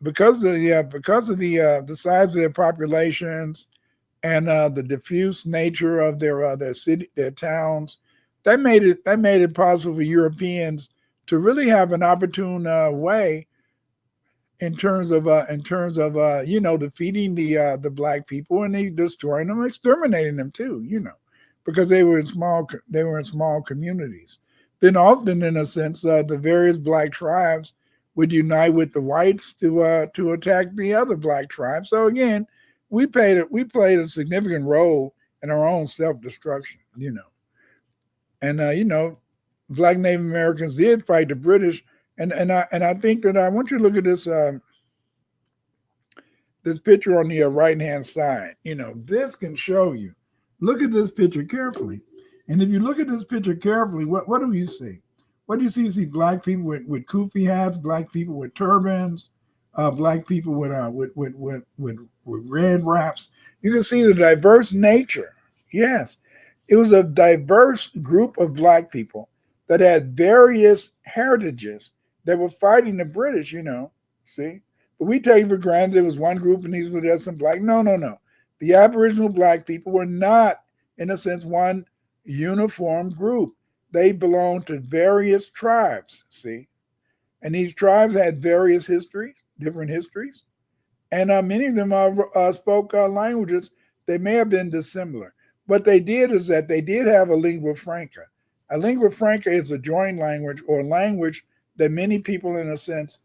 the size of their populations and the diffuse nature of their city, their towns, that made it possible for Europeans to really have an opportune way in terms of defeating the black people, and they destroying them, exterminating them too, because they were in small communities. Then often, in a sense, the various black tribes would unite with the whites to attack the other black tribes. So again, we played a significant role in our own self destruction. And black Native Americans did fight the British, and I think that I want you to look at this picture on the right hand side. This can show you. Look at this picture carefully, and if you look at this picture carefully, what do you see? What do you see? You see black people with kufi hats, black people with turbans, black people with red wraps. You can see the diverse nature. Yes, it was a diverse group of black people that had various heritages that were fighting the British. See, but we take for granted there was one group and these were just some black. No, no, no. The Aboriginal black people were not, in a sense, one uniform group. They belonged to various tribes. See, and these tribes had various histories, different histories, and many of them spoke languages that may have been dissimilar. What they did is that they did have a lingua franca. A lingua franca is a joint language, or a language that many people, in a sense,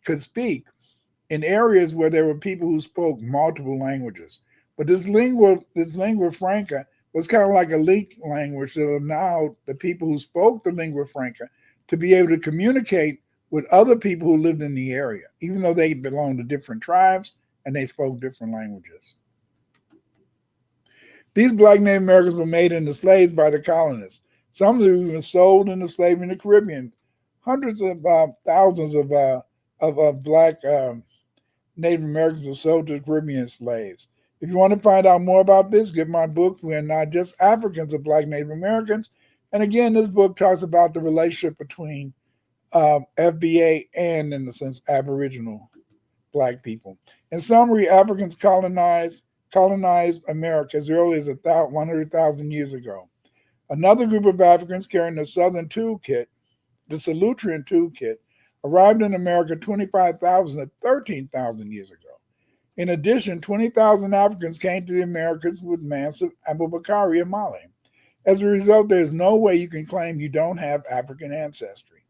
could speak in areas where there were people who spoke multiple languages. But this lingua franca was kind of like a leak language that allowed the people who spoke the lingua franca to be able to communicate with other people who lived in the area, even though they belonged to different tribes and they spoke different languages. These black Native Americans were made into slaves by the colonists. Some of them were sold into slavery in the Caribbean. Hundreds of thousands of black Native Americans were sold to Caribbean slaves. If you want to find out more about this, get my book, We Are Not Just Africans of Black Native Americans. And again, this book talks about the relationship between FBA and, in a sense, Aboriginal black people. In summary, Africans colonized America as early as 100,000 years ago. Another group of Africans carrying the Southern Toolkit, the Solutrean Toolkit, arrived in America 25,000 to 13,000 years ago. In addition, 20,000 Africans came to the Americas with massive Abubakari and Mali. As a result, there's no way you can claim you don't have African ancestry.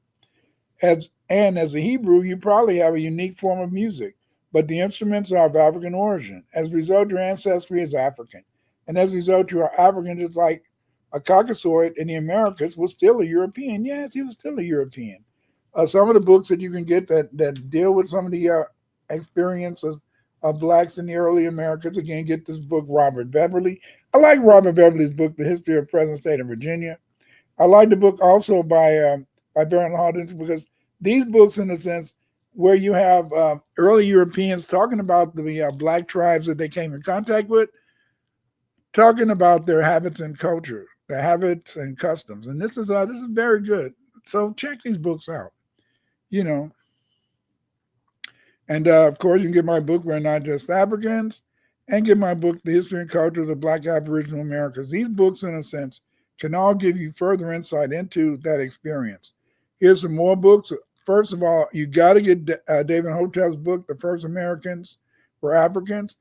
As a Hebrew, you probably have a unique form of music, but the instruments are of African origin. As a result, your ancestry is African. And as a result, you are African, just like a Caucasoid in the Americas was still a European. Yes, he was still a European. Some of the books that you can get that deal with some of the experiences of blacks in the early Americas, again, get this book, Robert Beverly. I like Robert Beverly's book, The History of Present State of Virginia. I like the book also by Baron Hawkins, because these books, in a sense, where you have early Europeans talking about the black tribes that they came in contact with, talking about their habits and culture, their habits and customs, and this is very good. So check these books out, And of course, you can get my book, We're Not Just Africans, and get my book, The History and Culture of the Black Aboriginal Americas. These books, in a sense, can all give you further insight into that experience. Here's some more books. First of all, you got to get David Hotep's book, The First Americans Were Africans,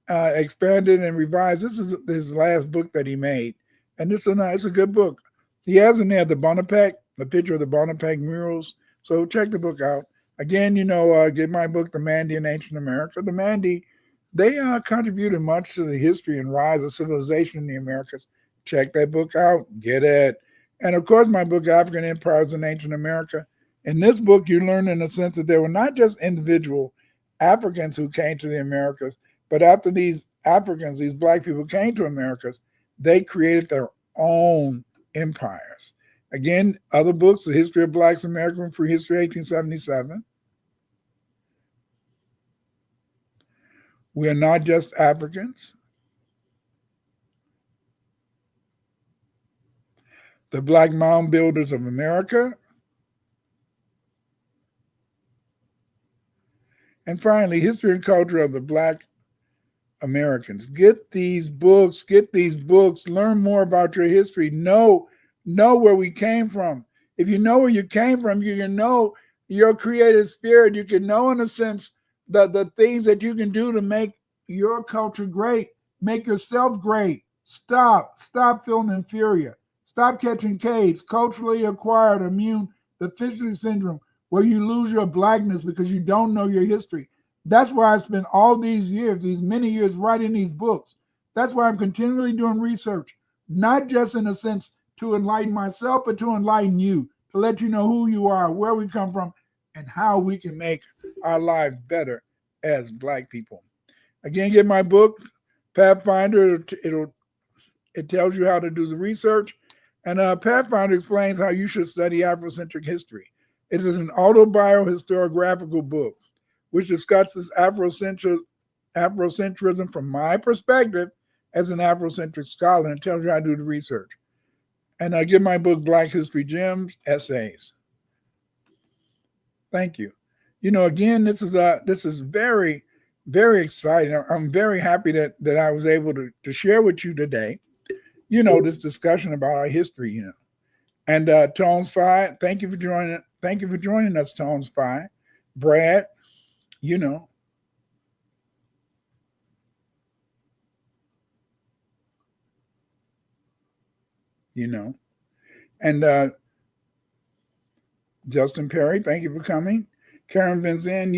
expanded and revised. This is his last book that he made, and it's a good book. He has in there the picture of the Bonaparte murals. So check the book out. Again, get my book, The Mandy in Ancient America. The Mandy, they contributed much to the history and rise of civilization in the Americas. Check that book out. Get it. And of course, my book, African Empires in Ancient America. In this book, you learn, in a sense, that there were not just individual Africans who came to the Americas, but after these Africans, these black people came to Americas, they created their own empires. Again, other books, The History of Blacks in America, Free History, 1877. We Are Not Just Africans. The Black Mound Builders of America. And finally, history and culture of the Black Americans. Get these books, learn more about your history, know where we came from. If you know where you came from, you can know your creative spirit. You can know, in a sense, the things that you can do to make your culture great, make yourself great. Stop feeling inferior. Stop catching K's, culturally acquired immune deficiency syndrome, where you lose your Blackness because you don't know your history. That's why I spent all these years, these many years, writing these books. That's why I'm continually doing research, not just in a sense to enlighten myself, but to enlighten you, to let you know who you are, where we come from, and how we can make our lives better as Black people. Again, get my book, Pathfinder. It tells you how to do the research. And Pathfinder explains how you should study Afrocentric history. It is an autobiohistoriographical book which discusses Afrocentrism from my perspective as an Afrocentric scholar, and tells you how to do the research. And I give my book, Black History Gems, Essays. Thank you. Again, this is very, very exciting. I'm very happy that I was able to share with you today, this discussion about our history, And Tones Phi, thank you for joining. Thank you for joining us, Tones Phi. Brad, and Justin Perry, thank you for coming. Karen Vincent,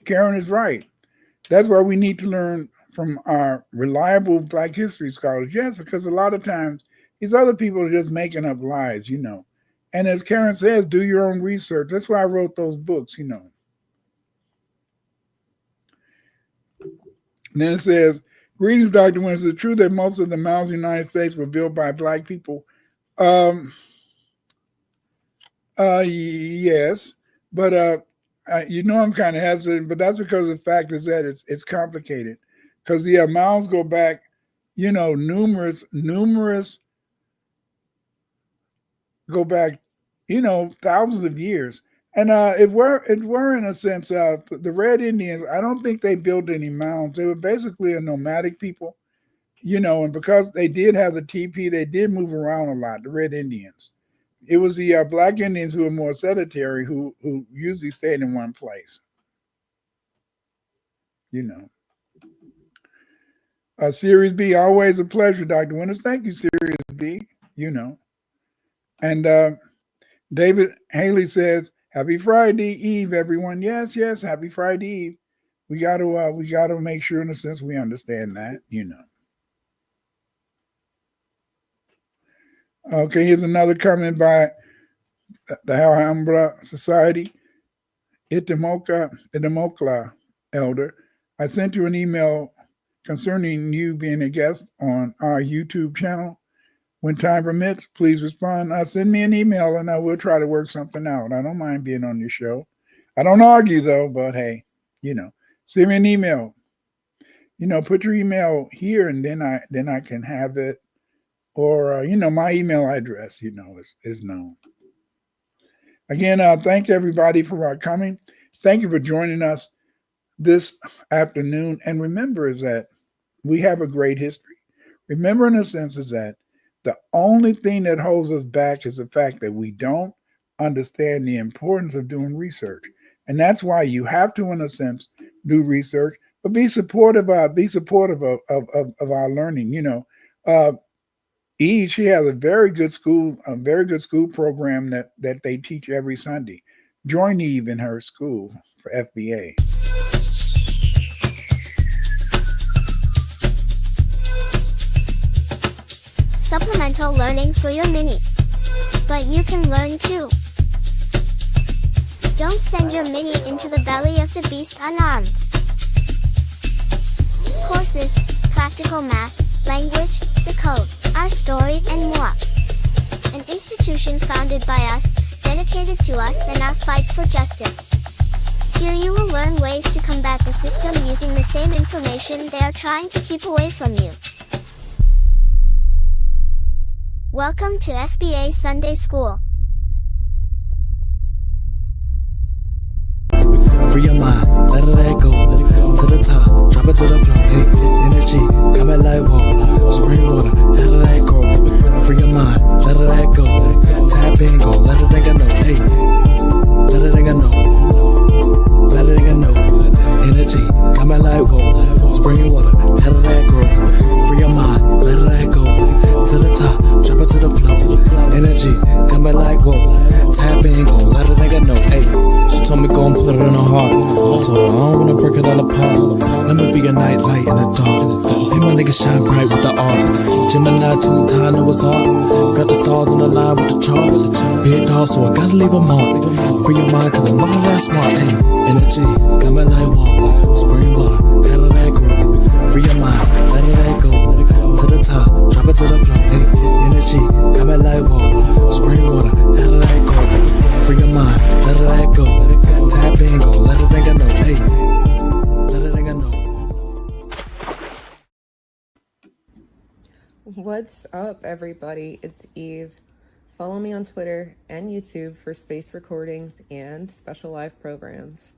Karen is right. That's why we need to learn from our reliable Black history scholars. Yes, because a lot of times these other people are just making up lies, And as Karen says, do your own research. That's why I wrote those books, And then it says, greetings, Dr. Winters. Is it true that most of the mounds in the United States were built by Black people? Yes, but I'm kind of hesitant, but that's because the fact is that it's complicated, because the mounds go back, numerous go back, thousands of years. And it were in a sense, the Red Indians, I don't think they built any mounds. They were basically a nomadic people, and because they did have the teepee, they did move around a lot, the Red Indians. It was the Black Indians who were more sedentary, who usually stayed in one place. Series B, always a pleasure, Dr. Winters. Thank you, Series B. And David Haley says, "Happy Friday Eve, everyone." Yes, happy Friday Eve. We gotta make sure, in a sense, we understand that. Okay, here's another comment by the Alhambra Society. Itamokla elder, I sent you an email concerning you being a guest on our YouTube channel. When time permits, please respond. Send me an email and I will try to work something out. I don't mind being on your show. I don't argue though, but hey, send me an email. Put your email here and then I can have it. Or, my email address, is known. Again, thank everybody for coming. Thank you for joining us this afternoon. And remember is that we have a great history. Remember, in a sense, is that the only thing that holds us back is the fact that we don't understand the importance of doing research. And that's why you have to, in a sense, do research, but be supportive of our learning. She has a very good school program that they teach every Sunday. Join Eve in her school for FBA. Supplemental learning for your mini. But you can learn too. Don't send your mini into the belly of the beast unarmed. Courses, practical math, language, the code, our story, and more. An institution founded by us, dedicated to us and our fight for justice. Here you will learn ways to combat the system using the same information they are trying to keep away from you. Welcome to FBA Sunday School. Free your mind, let it go. To the top, drop it to the floor. Hey, energy, come at like whoa. Spring water, how did that go? Free your mind, let it go. Tap in, go, let it nigga know. Hey, let it nigga know. Let it nigga know. Energy, come at like whoa. Spring water, how did that grow? Free your mind, let it go. To the top, drop it to the floor. Energy, come at like whoa. Tap in, go, let it nigga know. Hey, she told me go and put it in her heart. I told her I don't wanna break it all apart. Let me be a night light in the dark. Hey, my niggas shine bright with the art. Gemini 2 time, know what's hard. Got the stars on the line with the charts. Big dog, so I gotta leave a mark. Free your mind, cause I know that's smart. Hey, energy, got my light walk. Spring water, how did that grow? Free your mind, let it go. To the top, drop it to the floor. Hey, energy, got my light walk. Spring water, how did that grow? Free your mind, let it go. Tap in, go, let it nigga know. Hey, let it nigga know. What's up, everybody? It's Eve. Follow me on Twitter and YouTube for space recordings and special live programs.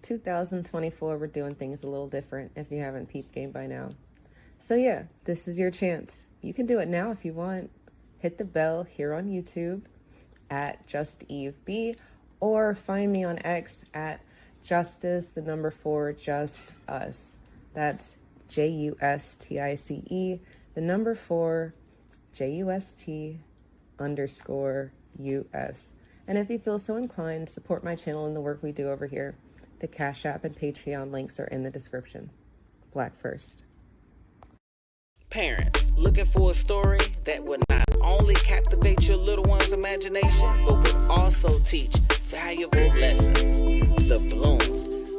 2024, we're doing things a little different if you haven't peeped game by now. So yeah, this is your chance. You can do it now if you want. Hit the bell here on YouTube at JustEveB, or find me on X at Justice4Just_Us. That's JUSTICE, 4 JUST_US. And if you feel so inclined, support my channel and the work we do over here. The Cash App and Patreon links are in the description. Black first. Parents looking for a story that would not only captivate your little one's imagination, but would also teach valuable lessons. The Bloom,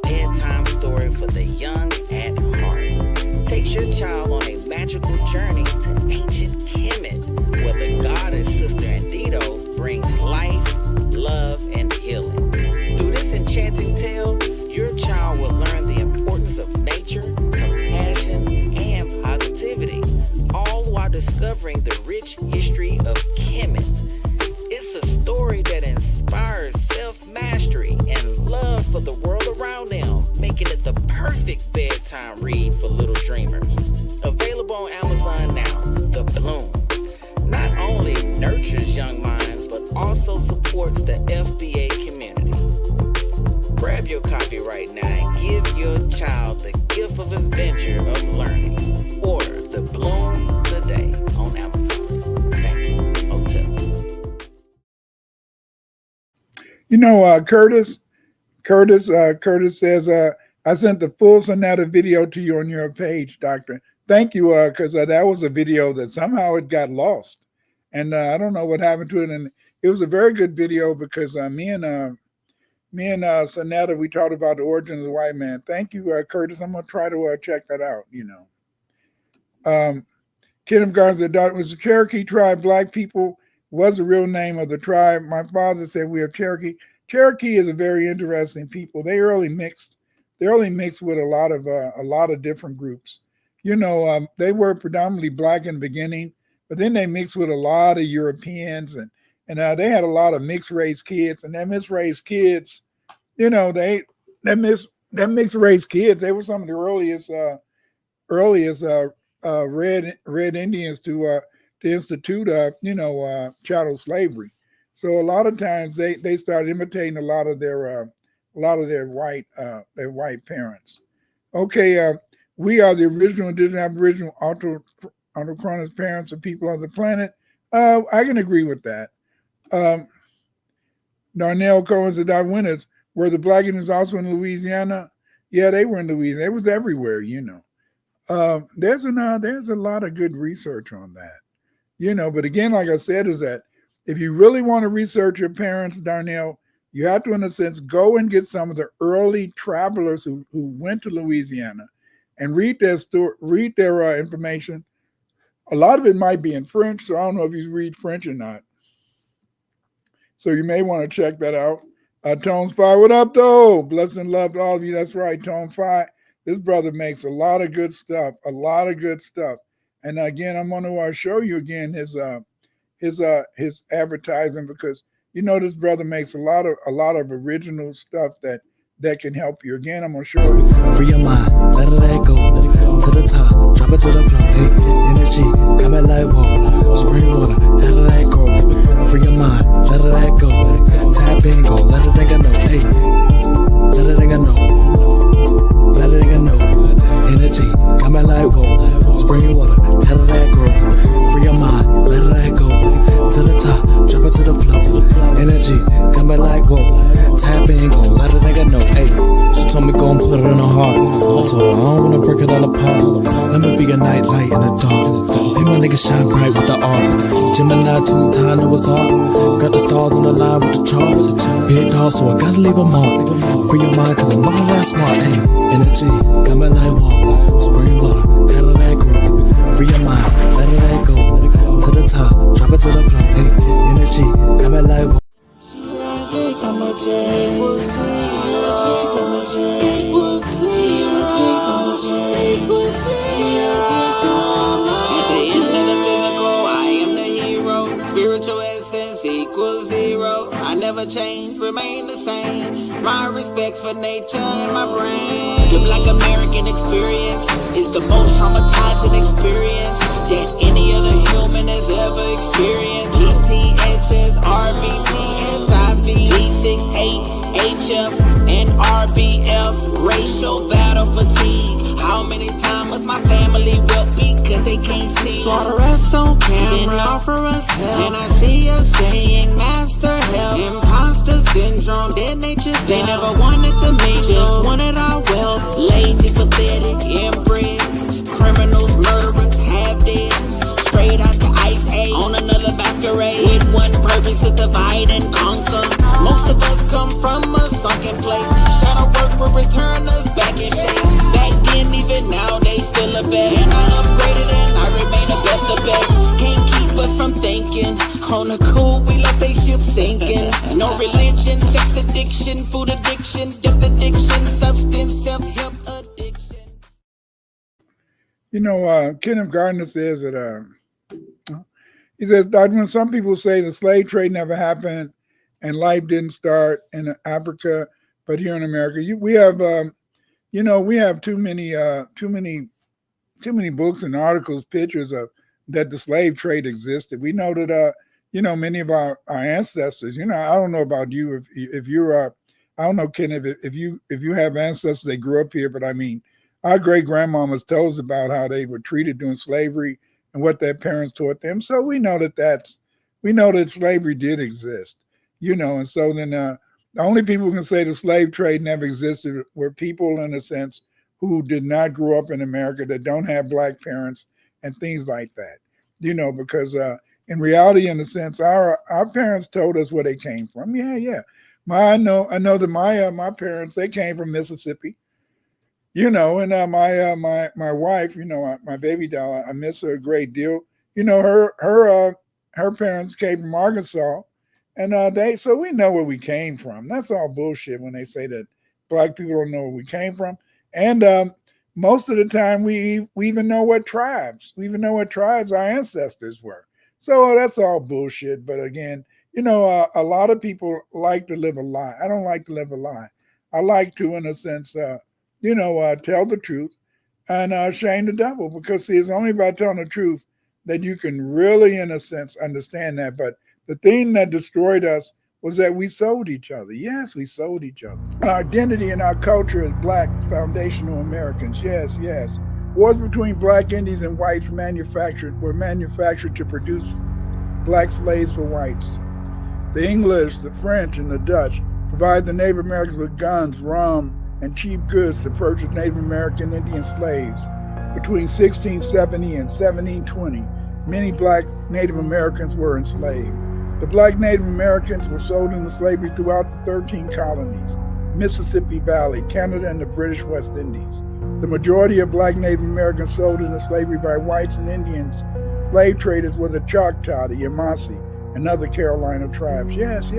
bedtime story for the young at heart, takes your child on a magical journey to ancient Kemet, where the goddess Sister Andito brings life, love, and healing. Through this enchanting tale, your child will learn the importance of nature, compassion, and positivity, all while discovering the rich history of Kemet. It's a story that inspires self-mastery and love for the world around them, making it the perfect bedtime read for little dreamers. Available on Amazon now, The Bloom not only nurtures young minds, but also supports the FBA community. Grab your copy right now and give your child the gift of adventure of learning. Order The Bloom today on Amazon. Thank you. Hotel. You know, Curtis says, I sent the full Sonata video to you on your page, Doctor. Thank you, because that was a video that somehow it got lost. And I don't know what happened to it. And it was a very good video because me and Sonata, we talked about the origin of the white man. Thank you, Curtis. I'm going to try to check that out, you know. Kenneth Garza, was the Cherokee tribe black people? Was the real name of the tribe? My father said we have Cherokee. Cherokee is a very interesting people. They early mixed with a lot of different groups. You know, they were predominantly black in the beginning, but then they mixed with a lot of Europeans, and they had a lot of mixed race kids. And them mixed race kids, you know, them mixed race kids, they were some of the earliest red Indians to institute chattel slavery. So a lot of times they started imitating a lot of their white parents. Okay, we are the original Indigenous Aboriginal autochthonous parents of people on the planet. I can agree with that. Darnell Cohen's the Winners. Were the Black Indians also in Louisiana? Yeah, they were in Louisiana. It was everywhere, you know. There's a lot of good research on that, you know. But again, like I said, is that if you really want to research your parents, Darnell, you have to, in a sense, go and get some of the early travelers who went to Louisiana and read their story, read their information. A lot of it might be in French, so I don't know if you read French or not. So you may want to check that out. Tones 5, what up, though? Blessing and love to all of you. That's right, Tone 5. This brother makes a lot of good stuff, And again, I'm going to show you again his advertisement, because you know this brother makes a lot of original stuff that that can help you. Again, I'm going to show you. Free your mind, let it go to the top, drop it to the floor. Hey, energy, coming like whoa. Spring water, let it go. Free your mind, let it go. Tap in, go, let it nigga know. Hey, let it nigga know. Let it nigga know. Energy, coming like whoa. Spring water, let it grow. Free your mind, let it go to the top, drop it to the floor. Energy, coming like whoa. Tap in, go, let a nigga know. Hey, she told me go and put it in her heart. I told her I don't wanna break it all apart. Let me be a night light in the dark. Hey, my nigga shine bright with the art. Gemini 2-time, know it's hard. Got the stars on the line with the charts. Big dog, so I gotta leave a mark. Free your mind, cause I'm not that smart. Hey, energy, got me like whoa. Spring water, how did that grow? Free your mind, let it go to the top, drop it to the floor. Hey, energy, got me like whoa. Spiritual essence equals zero. I never change, remain the same. My respect for nature and my brain. The Black American experience is the most traumatizing experience that any other human has ever experienced. PTSS, RBTS, IV, B68, HF, and RBF. Racial battle fatigue. How many times was my family wept because they can't see? Slaughter us on camera, offer us help. And I see us saying master help. Imposter syndrome, dead nature. They never wanted the mean, just wanted our wealth. Lazy, pathetic, inbred. Criminals, murderers, half-dead. Straight out to Ice Age on another masquerade. With one purpose to divide and conquer. Most of us come from a sunken place. Shadow work will return us back in shape. Back then, even now, they still the best. And I upgraded and I remain the best of best. Can't keep us from thinking. On the cool, we let they ship sinking. No religion, sex addiction, food addiction, death addiction, substance, self-help addiction. You know, Kenneth Gardner says that, he says, when some people say the slave trade never happened and life didn't start in Africa, but here in America, we have, we have too many books and articles, pictures of that the slave trade existed. We know that, many of our ancestors, I don't know about you, if you're, I don't know, Kenneth, if you have ancestors that grew up here, but I mean, our great grandmamas told us about how they were treated during slavery and what their parents taught them. So we know that slavery did exist, and so then the only people who can say the slave trade never existed were people, in a sense, who did not grow up in America, that don't have Black parents and things like that, because in reality, in a sense, our parents told us where they came from. Yeah. I know that my parents, they came from Mississippi, and my wife, my baby doll, I miss her a great deal. Her parents came from Arkansas, and so we know where we came from. That's all bullshit when they say that Black people don't know where we came from. And most of the time, we even know what tribes our ancestors were. So that's all bullshit. But again, a lot of people like to live a lie. I don't like to live a lie. I like to, in a sense, tell the truth and shame the devil. Because see, it's only by telling the truth that you can really, in a sense, understand that. But the thing that destroyed us was that we sold each other. Yes, we sold each other. Our identity and our culture as Black foundational Americans. Yes. Wars between Black Indians and whites were manufactured to produce Black slaves for whites. The English, the French, and the Dutch provided the Native Americans with guns, rum, and cheap goods to purchase Native American Indian slaves. Between 1670 and 1720, many Black Native Americans were enslaved. The Black Native Americans were sold into slavery throughout the 13 colonies, Mississippi Valley, Canada, and the British West Indies. The majority of Black Native Americans sold into slavery by whites and Indians. Slave traders were the Choctaw, the Yamasee, and other Carolina tribes. Yes.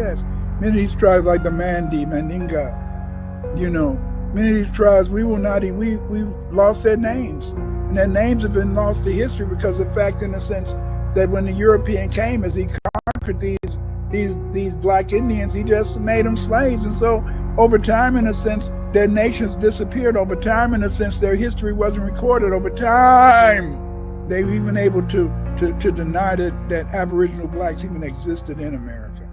Many of these tribes, like the Mandi, Mandinga, many of these tribes, we lost their names. And their names have been lost to history because of the fact, in a sense, that when the European came, as he conquered these Black Indians, he just made them slaves. And so Over time, in a sense, their nations disappeared. Over time, in a sense, their history wasn't recorded. Over time, they were even able to deny that Aboriginal blacks even existed in America.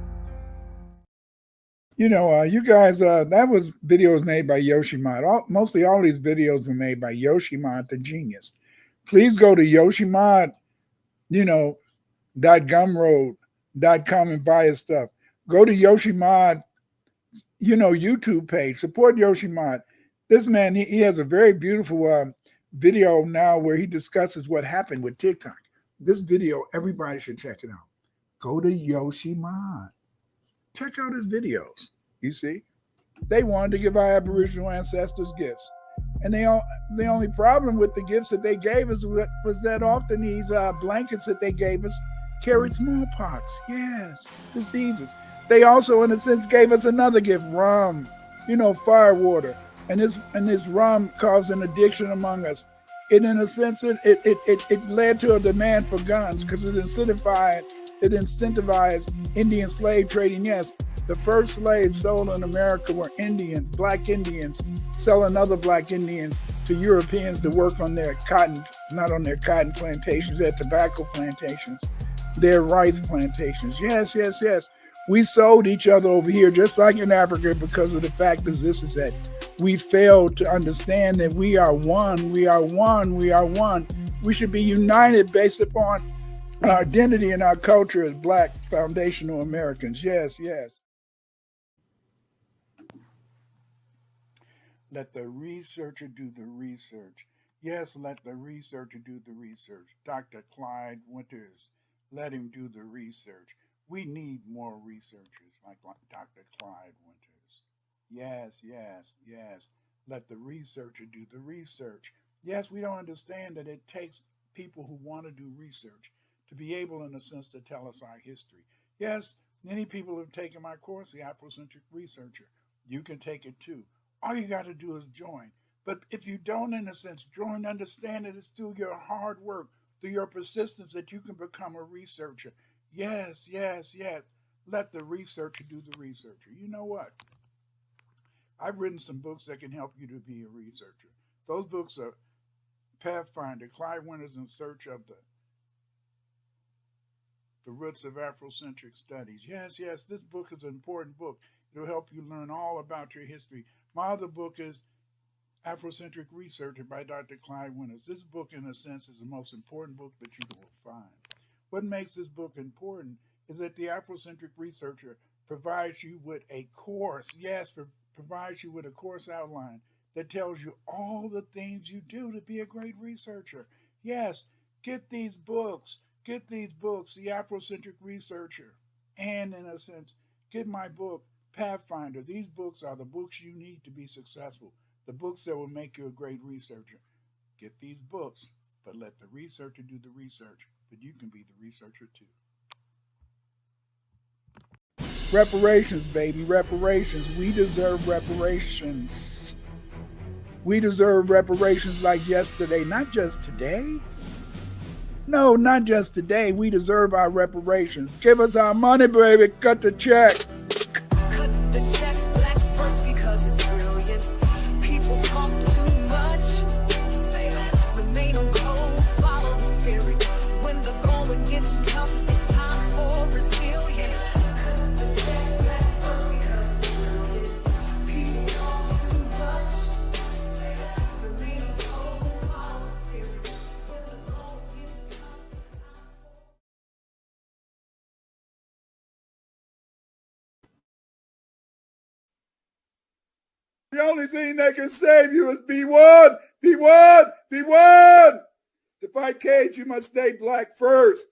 You know, you guys, that was videos made by Yoshimod. Mostly all these videos were made by Yoshimod, the genius. Please go to Yoshimod, .gumroad.com and buy his stuff. Go to Yoshimod, YouTube page. Support Yoshimod. This man, he has a very beautiful video now where he discusses what happened with TikTok. This video, everybody should check it out. Go to Yoshimod. Check out his videos. You see, they wanted to give our Aboriginal ancestors gifts. And the only problem with the gifts that they gave us was that often these blankets that they gave us carried smallpox. Yes, diseases. They also, in a sense, gave us another gift, rum, fire water. And this rum caused an addiction among us. In a sense, it led to a demand for guns because it incentivized Indian slave trading. Yes, the first slaves sold in America were Indians, black Indians, selling other black Indians to Europeans to work on their cotton, not on their cotton plantations, their tobacco plantations, their rice plantations. Yes. We sold each other over here, just like in Africa, because of the fact is that we failed to understand that we are one. We should be united based upon our identity and our culture as black foundational Americans. Yes. Let the researcher do the research. Yes, let the researcher do the research. Dr. Clyde Winters, let him do the research. We need more researchers like Dr. Clyde Winters. Yes. Let the researcher do the research. Yes, we don't understand that it takes people who want to do research to be able, in a sense, to tell us our history. Yes, many people have taken my course, The Afrocentric Researcher. You can take it too. All you got to do is join. But if you don't, in a sense, join, understand that it's through your hard work, through your persistence that you can become a researcher. Yes. Let the researcher do the researcher. You know what? I've written some books that can help you to be a researcher. Those books are Pathfinder, Clyde Winters in Search of the Roots of Afrocentric Studies. Yes, this book is an important book. It'll help you learn all about your history. My other book is Afrocentric Researcher by Dr. Clyde Winters. This book, in a sense, is the most important book that you will find. What makes this book important is that the Afrocentric Researcher provides you with a course. Yes, provides you with a course outline that tells you all the things you do to be a great researcher. Yes, get these books, The Afrocentric Researcher, and in a sense, get my book, Pathfinder. These books are the books you need to be successful, the books that will make you a great researcher. Get these books, but let the researcher do the research, but you can be the researcher too. Reparations, baby, reparations. We deserve reparations. We deserve reparations like yesterday, not just today. No, not just today. We deserve our reparations. Give us our money, baby. Cut the check. Cut the check, black first because it's brilliant. People talk too much. Say less, remain on code, follow the spirit. When the going gets tough, it's time for resilience. Cut the check, black first because it's brilliant. People talk too much. Say less, remain on code, follow the spirit. When the going gets tough, it's time for. The only thing that can save you is be one. To fight Cage, you must stay black first.